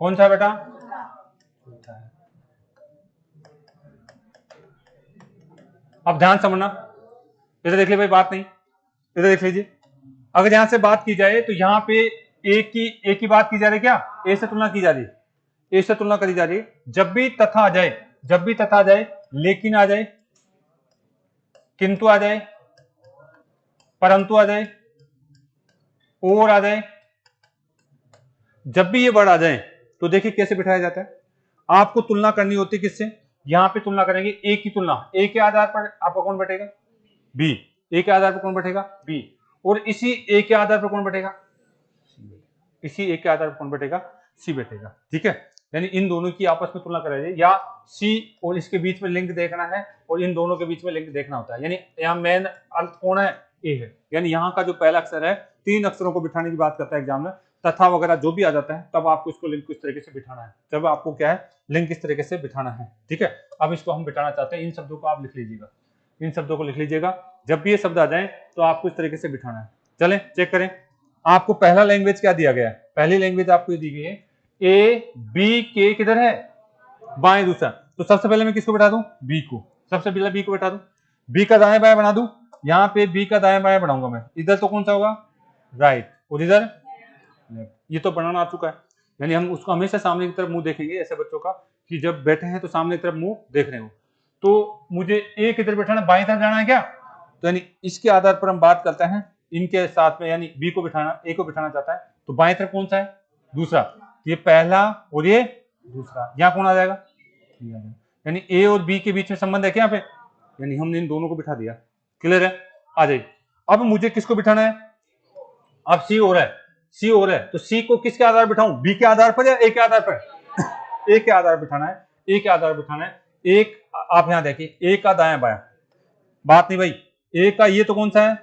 कौन सा बेटा? अब ध्यान समझना, इधर देख लीजिए भाई, बात नहीं, इधर देख लीजिए, अगर यहां से बात की जाए तो यहाँ पे ए की बात की जा रही है, क्या ए से तुलना की जा रही है? ए से तुलना करी जा रही है। जब भी तथा आ जाए, जब भी तथा आ जाए, लेकिन आ जाए, किंतु आ जाए, परंतु आ जाए, और आ जाए, जब भी ये वर्ड आ जाए तो देखिए कैसे बिठाया जाता है। आपको तुलना करनी होती है किससे? यहां पे तुलना करेंगे, ए की तुलना, ए के आधार पर आपका कौन बैठेगा? बी। ए के आधार पर कौन बैठेगा? बी। और इसी ए के आधार पर कौन बैठेगा? इसी ए के आधार पर कौन बैठेगा? सी बैठेगा, ठीक है। यानी इन दोनों की आपस में तुलना कराई जाए, या सी और इसके बीच में लिंक देखना है, और इन दोनों के बीच में लिंक देखना होता है। यानी यहाँ मेन अर्थ कौन है? ए है। यानी यहाँ का जो पहला अक्षर है, 3 अक्षरों को बिठाने की बात करता है एग्जाम में, तथा वगैरह जो भी आ जाता है, तब आपको इसको लिंक किस तरीके से बिठाना है, जब आपको क्या है, लिंक किस तरीके से बिठाना है, ठीक है। अब इसको हम बिठाना चाहते हैं, इन शब्दों को आप लिख लीजिएगा, इन शब्दों को लिख लीजिएगा, जब भी ये शब्द आ जाए तो आपको इस तरीके से बिठाना है। चलें चेक करें, आपको पहला लैंग्वेज क्या दिया गया है? पहली लैंग्वेज आपको दी गई है ए बी के, किधर है? बाएं, दूसरा, तो सबसे पहले मैं किसको बिठा दूं, बी को, सबसे पहले बी को बिठा दूं, बी का दाएं बाएं बना दूं, यहाँ पे बी का दाएं बाएं बनाऊंगा मैं, इधर तो कौन सा होगा, राइट, और इधर लेफ्ट। ये तो बनाना आ चुका है, यानी हम उसको हमेशा सामने की तरफ मुंह देखेंगे, ऐसे बच्चों का कि जब बैठे हैं तो सामने की तरफ मुंह देख रहे हो। तो मुझे ए किधर बैठाना, बाएं तरफ जाना है क्या, तो यानी इसके आधार पर हम बात करते हैं इनके साथ में, यानी बी को बिठाना, ए को बिठाना चाहता है तो बाएं तरफ कौन सा है, दूसरा, ये पहला और ये दूसरा, यहाँ कौन आ जाएगा, यानी ए और बी के बीच में संबंध है क्या यहाँ पे, यानी हमने इन दोनों को बिठा दिया। क्लियर है, आ जाइए। अब मुझे किसको बिठाना है, अब सी हो रहा है, सी हो रहा है, तो सी को किसके आधार पर बिठाऊं, बी के आधार पर या ए के आधार पर, ए के आधार पर बिठाना है, ए के आधार पर बिठाना है। एक आप यहां देखिए, ए का दायां बायां, बात नहीं भाई, ए का ये तो कौन सा है,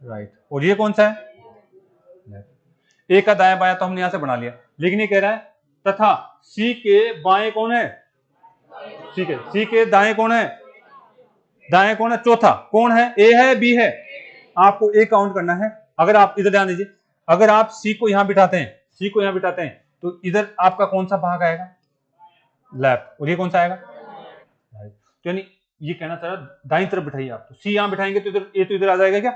राइट, और ये कौन सा है, लेफ्ट। ए का दायां बायां तो हमने यहां से बना लिया, लेकिन ये कह रहा है तथा सी के बाएं कौन है, ठीक है, सी के दाएं कौन है, दाएं कौन है, चौथा कौन है, ए है बी है, आपको ए काउंट करना है। अगर आप इधर ध्यान दीजिए, अगर आप सी को यहां बिठाते हैं, सी को यहां बिठाते हैं तो इधर आपका कौन सा भाग आएगा, लेफ्ट, और ये कौन सा आएगा, राइट। तो यानी ये कहना चाह रहा दाईं तरफ बिठाइए आप, तो सी यहां बिठाएंगे तो इधर ए तो इधर आ जाएगा क्या,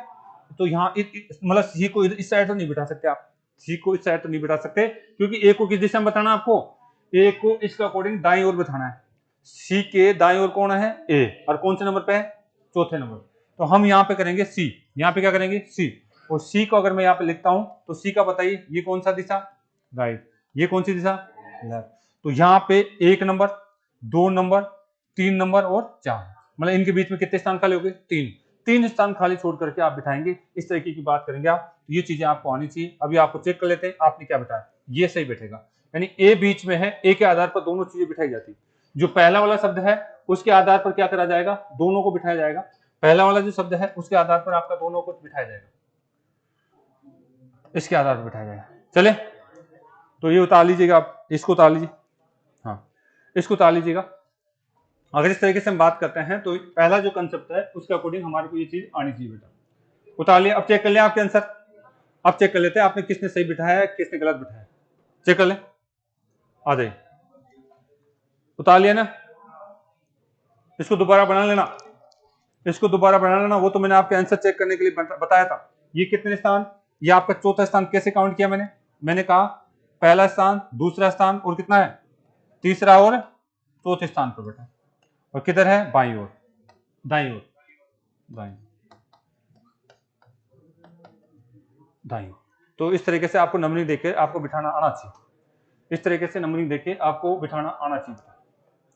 तो यहाँ मतलब सी को इस साइड तो नहीं बिठा सकते आप, सी को इस साइड तो नहीं बिठा सकते, क्योंकि ए को किस दिशा में बताना आपको, ए को इसके अकॉर्डिंग दाईं ओर बिठाना है। सी के दाईं ओर कौन है, ए, और कौन से नंबर पे है, चौथे नंबर। तो हम यहाँ पे करेंगे सी, यहाँ पे क्या करेंगे सी, और सी को अगर मैं यहाँ पे लिखता हूं तो सी का बताइए ये कौन सा दिशा, राइट, ये कौन सी दिशा, लेफ्ट। तो यहाँ पे 1 नंबर, 2 नंबर, 3 नंबर और 4, मतलब इनके बीच में कितने स्थान खाली हो गए, 3 स्थान खाली छोड़ करके आप बिठाएंगे, इस तरीके की बात करेंगे आप। तो ये चीजें आपको आनी चाहिए। अभी आपको चेक कर लेते हैं आपने क्या बिठाया, ये सही बैठेगा, यानी ए बीच में है, ए के आधार पर दोनों चीजें बिठाई जाती। जो पहला वाला शब्द है उसके आधार पर क्या करा जाएगा, दोनों को बिठाया जाएगा। पहला वाला जो शब्द है उसके आधार पर आपका दोनों को बिठाया जाएगा, इसके आधार पर बिठाया जाएगा। चले, तो ये उतार लीजिएगा आप, इसको उतार लीजिए, हाँ इसको उतार लीजिएगा। अगर इस तरीके से हम बात करते हैं तो पहला जो कंसेप्ट है उसके अकॉर्डिंग हमारे को ये चीज आनी चाहिए बेटा। उतार लिया, अब चेक कर लें आपके आंसर, अब चेक कर लेते हैं आपने किसने सही बिठाया है किसने गलत बिठाया, चेक कर लें, आ जाइए। उतार लिया ना, इसको दोबारा बना लेना, इसको दोबारा बना लेना, वो तो मैंने आपके आंसर चेक करने के लिए बताया था। ये कितने स्थान, ये आपका चौथा स्थान कैसे काउंट किया मैंने कहा पहला स्थान, दूसरा स्थान और कितना है, तीसरा और चौथे स्थान पर बेटा, और किधर है, बाईं ओर, दाईं ओर, दाईं ओर। तो इस तरीके से आपको नंबरिंग देके आपको बिठाना आना चाहिए, इस तरीके से नंबरिंग देके आपको बिठाना आना चाहिए।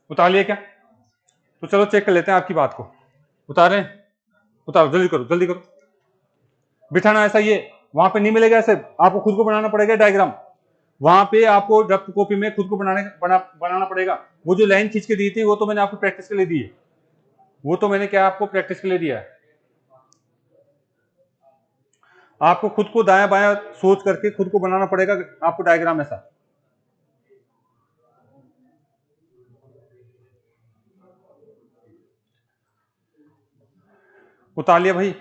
उतार लिया क्या, तो चलो चेक कर लेते हैं आपकी बात को। उतारें, उतारो, जल्दी करो जल्दी करो। बिठाना ऐसा ये वहां पे नहीं मिलेगा, ऐसे आपको खुद को बनाना पड़ेगा डायग्राम, वहां पे आपको रफ कॉपी में खुद को बनाना पड़ेगा। वो जो लाइन खींच के दी थी वो तो मैंने आपको प्रैक्टिस के लिए दी है, वो तो मैंने क्या आपको प्रैक्टिस के लिए दिया है। आपको खुद को दाया बाया सोच करके खुद को बनाना पड़ेगा आपको डायग्राम ऐसा। उतार लिया भाई,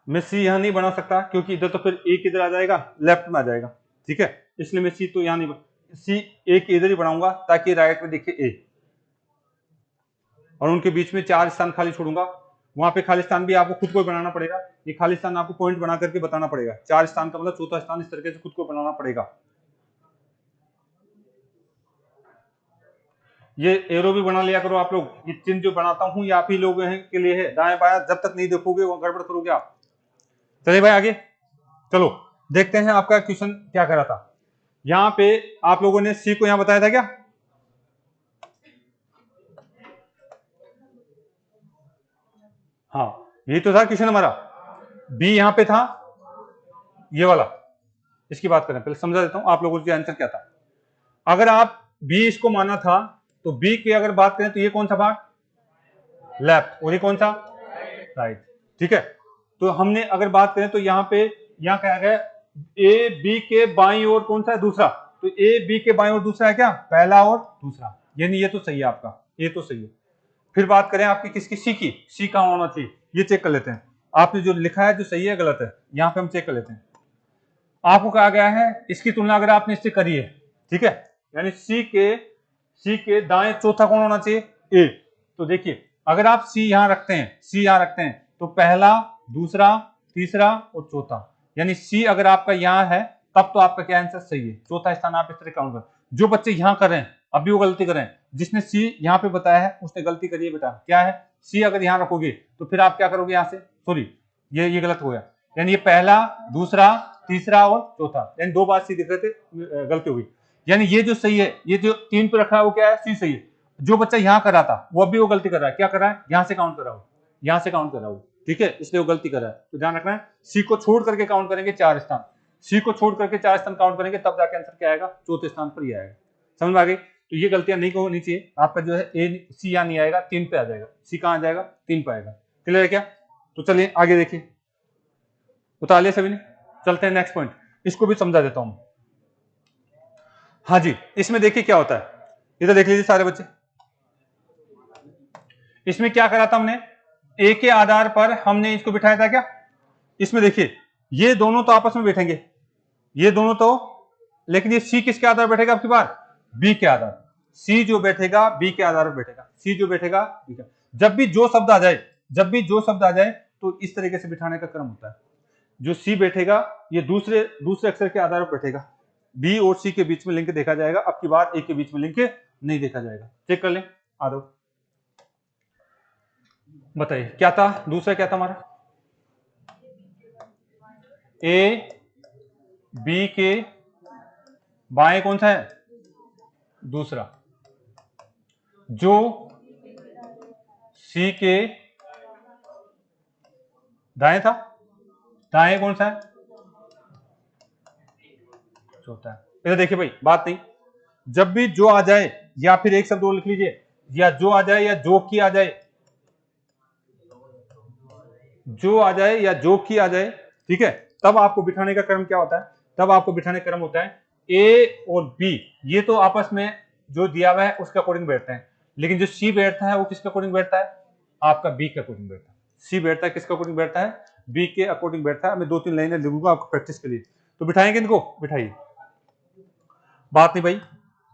मैं सी यहां नहीं बना सकता क्योंकि इधर तो फिर ए किधर आ जाएगा, लेफ्ट में आ जाएगा, ठीक है, इसलिए मैं सी तो यहां नहीं, सी ए के इधर ही बनाऊंगा ताकि राइट में दिखे ए, और उनके बीच में 4 स्थान खाली छोड़ूंगा। वहां पे खाली स्थान भी आपको खुद को बनाना पड़ेगा, ये खाली स्थान आपको पॉइंट बना करके बताना पड़ेगा। 4 स्थान का मतलब चौथा स्थान इस तरीके से खुद को बनाना पड़ेगा। ये एरो भी बना लिया करो आप लोग, ये चिन्ह जो बनाता हूं ये आप ही लोगों के लिए है, दाएं बायां जब तक नहीं देखोगे वो गड़बड़ करोगे आप। चलिए भाई आगे चलो, देखते हैं आपका क्वेश्चन क्या कर रहा था। यहां पे आप लोगों ने सी को यहां बताया था क्या, हाँ यही तो था क्वेश्चन हमारा। बी यहां पे था, ये वाला, इसकी बात करें पहले समझा देता हूं आप लोगों का आंसर क्या था। अगर आप बी इसको माना था तो बी की अगर बात करें तो ये कौन सा भाग, लेफ्ट, और ये कौन सा, राइट, ठीक है। तो हमने अगर बात करें तो यहाँ पे यहाँ क्या है, ए बी के बाईं ओर कौन सा है, दूसरा, तो ए बी के बाईं ओर दूसरा है क्या, पहला और दूसरा, यानी ये तो सही है आपका, ये तो सही है। फिर बात करें आपकी किसकी, सी की, सी कहां होना चाहिए ये चेक कर लेते हैं। आपने जो लिखा है जो सही है गलत है, यहाँ पे हम चेक कर लेते हैं। आपको कहा गया है इसकी तुलना अगर आपने इससे करी है, ठीक है, यानी सी के सी के दाएं चौथा कौन होना चाहिए? ए। तो देखिए अगर आप सी यहां रखते हैं, सी यहां रखते हैं तो पहला, दूसरा, तीसरा और चौथा, यानी सी अगर आपका यहां है तब तो आपका क्या आंसर सही है। चौथा स्थान आप इस तरह काउंट कर। जो बच्चे यहां कर रहे हैं अभी वो गलती कर रहे हैं, जिसने सी यहां पे बताया है उसने गलती करी है बेटा। क्या है? सी अगर यहां रखोगे तो फिर आप क्या करोगे यहां से, सॉरी ये गलत हो गया, यानी ये पहला, दूसरा, तीसरा और चौथा, यानी दो बार सी दिख रहे थे, गलती हो गई। यानी ये जो सही है, ये जो 3 पे रखा है वो क्या है? सी सही है। जो बच्चा यहां कर रहा था वो अभी वो गलती कर रहा है। क्या कर रहा है? यहां से काउंट कर रहा हो, यहां से काउंट कर रहा हो, ठीक है, इसलिए वो गलती कर रहा है। तो ध्यान रखना है, सी को छोड़ करके काउंट करेंगे 4 स्थान, सी को छोड़ करके 4 स्थान काउंट करेंगे तब जाके आंसर क्या आएगा? चौथे स्थान पर ही आएगा। समझ में आ गई? तो ये गलतियां नहीं होनी चाहिए। आपका जो है ए सी यहां नहीं आएगा, 3 पे आ जाएगा। सी कहां आ जाएगा? 3 पे आएगा। क्लियर है क्या? तो चलिए आगे देखिए, उतार लिया सभी ने। चलते हैं नेक्स्ट पॉइंट, इसको भी समझा देता हूं। हाँ जी, इसमें देखिए क्या होता है, इधर देख लीजिए सारे बच्चे। इसमें क्या करा था हमने? ए के आधार पर हमने इसको बिठाया था क्या? इसमें देखिए ये दोनों तो आपस में बैठेंगे, ये दोनों तो, लेकिन ये सी किसके आधार पर बैठेगा आपकी बार? बी के आधार। सी जो बैठेगा बी के आधार पर बैठेगा, सी जो बैठेगा बी का। जब भी जो शब्द आ जाए, जब भी जो शब्द आ जाए तो इस तरीके से बिठाने का क्रम होता है। जो सी बैठेगा ये दूसरे अक्षर के आधार पर बैठेगा, बी और सी के बीच में लिंक देखा जाएगा, अब की बार ए के बीच में लिंक नहीं देखा जाएगा। चेक कर लें, आ दो बताइए क्या था दूसरा, क्या था हमारा? ए बी के बाएं कौन सा है? दूसरा। जो सी के दाएं था, दाएं कौन सा है? चौथा है। इधर देखिए भाई, बात नहीं, जब भी जो आ जाए या फिर एक शब्द और लिख लीजिए, या जो आ जाए या जो की आ जाए, जो आ जाए या जो की आ जाए, ठीक है, तब आपको बिठाने का क्रम क्या होता है? तब आपको बिठाने का क्रम होता है ए और बी, ये तो आपस में जो दिया हुआ है उसके अकॉर्डिंग बैठते हैं, लेकिन जो सी बैठता है वो किसके अकॉर्डिंग बैठता है? आपका बी के अकॉर्डिंग बैठता है। सी बैठता है किसके अकॉर्डिंग बैठता है? बी के अकॉर्डिंग बैठता है। मैं 2-3 लाइनें लिखूंगा आपको प्रैक्टिस के लिए, तो बिठाएंगे इनको, बिठाइए, बात नहीं भाई।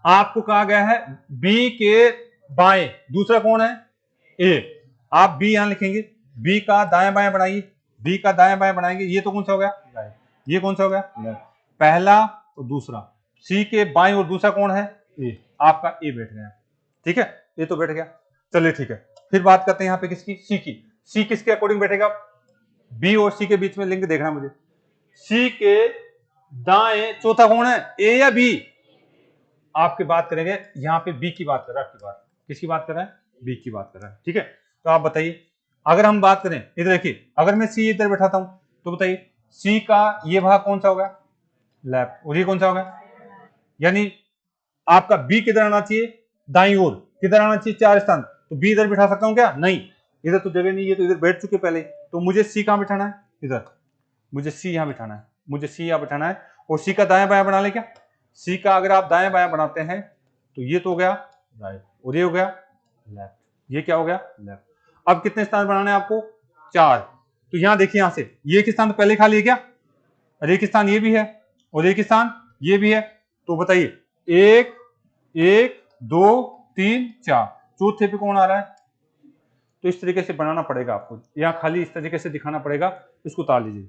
आपको कहा गया है बी के बाएं, दूसरा कौन है? ए। आप बी यहां लिखेंगे, बी का दाएं बाएं बनाइए, बी का दाएं बाएं बनाएंगे, ये तो कौन सा हो गया? राइट। ये कौन सा हो गया? लेफ्ट। पहला और दूसरा, सी के बाएं और दूसरा कौन है? ए। आपका ए बैठ गया, ठीक है, ये तो बैठ गया। चलिए ठीक है, फिर बात करते हैं यहाँ पे किसकी? सी की। सी किसके अकॉर्डिंग बैठेगा? बी और सी के बीच में लिंक देखना मुझे। सी के दाएं चौथा कौन है? ए या बी? आपकी बात करेंगे यहाँ पे बी की बात कर रहा है, आपकी बात किसकी बात कर रहा है? बी की बात कर रहा है, ठीक है। तो आप बताइए, अगर हम बात करें, इधर देखिए, अगर मैं सी इधर बैठाता हूं तो बताइए सी का ये भाग कौन सा होगा? लेफ्ट। और ये कौन सा होगा? यानी आपका बी किधर आना चाहिए? दाई ओर। किधर आना चाहिए? 4 स्थान। तो बी इधर बिठा सकता हूं क्या? नहीं, इधर तो जगह नहीं है, तो इधर बैठ चुके पहले, तो मुझे सी कहां बिठाना है? इधर। मुझे सी यहां बिठाना है, मुझे सी यहां बिठाना है। और सी का दाएं बाएं बना ले क्या? सी का अगर आप दाएं बाएं बनाते हैं तो ये तो हो गया राइट, और ये हो गया लेफ्ट, ये क्या हो गया? लेफ्ट। अब कितने स्थान बनाने हैं आपको? 4। तो यहां देखिए, यहां से ये एक स्थान तो पहले खाली है क्या? और एक स्थान ये भी है, और एक स्थान ये भी है, तो बताइए 1 1 2 3 4, चौथे पे कौन आ रहा है? तो इस तरीके से बनाना पड़ेगा आपको, यहां खाली इस तरीके से दिखाना पड़ेगा, इसको उतार लीजिए।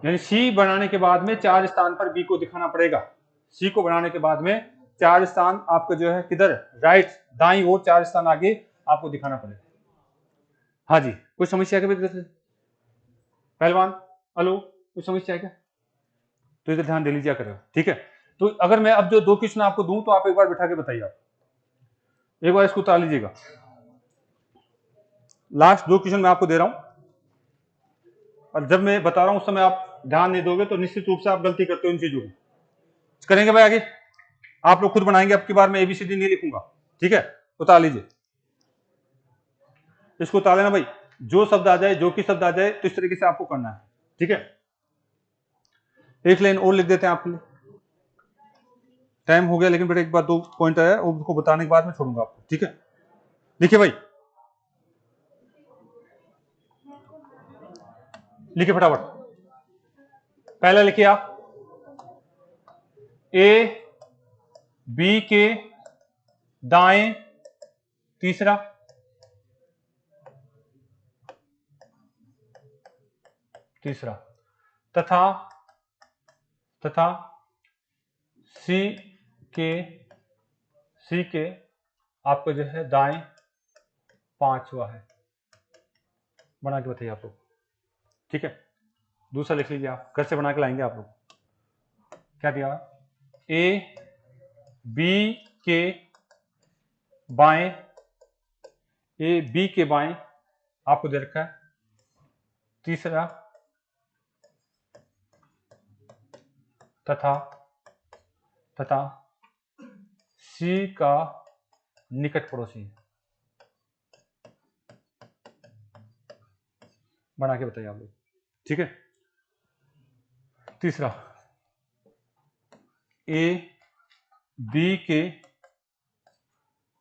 यानी सी बनाने के बाद में 4 स्थान पर बी को दिखाना पड़ेगा। सी को बनाने के बाद में 4 स्थान आपका जो है किधर? राइट, दाई ओर 4 स्थान आगे आपको दिखाना पड़ेगा। हाँ जी, कोई समस्या है क्या पहलवान? हेलो, कोई समस्या है क्या? तो इधर ध्यान दे लीजिए करो, ठीक है। तो अगर मैं अब जो 2 क्वेश्चन आपको दूं तो आप एक बार बिठा के बताइए, आप एक बार इसको उतार लीजिएगा। लास्ट 2 क्वेश्चन मैं आपको दे रहा हूं, और जब मैं बता रहा हूं उस समय आप ध्यान नहीं दोगे तो निश्चित रूप से आप गलती करते हो इन चीजों की। करेंगे भाई आगे, आप लोग खुद बनाएंगे, अब की बार मैं एबीसीडी नहीं लिखूंगा, ठीक है। उतार लीजिए, इसको उतार लेना भाई, जो शब्द आ जाए, जो कि शब्द आ जाए, तो इस तरीके से आपको करना है, ठीक है। एक लाइन और लिख देते हैं आपके लिए, टाइम हो गया, लेकिन बेटा एक बार 2 पॉइंट आया, उनको बताने के बाद मैं छोड़ूंगा आपको, ठीक है। लिखिए भाई, लिखिए फटाफट। पहला लिखिए आप, ए बी के दाएं तीसरा, तथा सी के आपको जो है दाएं पांचवा है। बना के बताइए आप लोग, ठीक है। दूसरा लिख लीजिए, आप घर से बना के लाएंगे आप लोग। क्या दिया? ए बी के बाएं, ए बी के बाएं आपको दे रखा है तीसरा, तथा सी का निकट पड़ोसी है। बना के बताइए आप लोग, ठीक है। तीसरा, ए बी के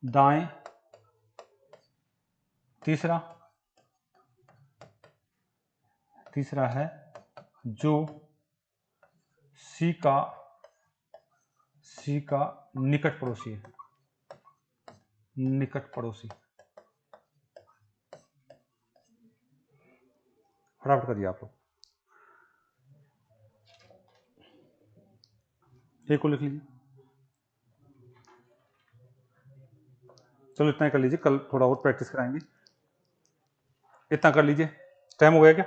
दाएं तीसरा है जो सी का निकट पड़ोसी है, फटाफट कर दिया आप लोग। एक को लिख लीजिए। चलो इतना ही कर लीजिए, कल थोड़ा और प्रैक्टिस कराएंगे। इतना कर लीजिए। टाइम हो गया क्या?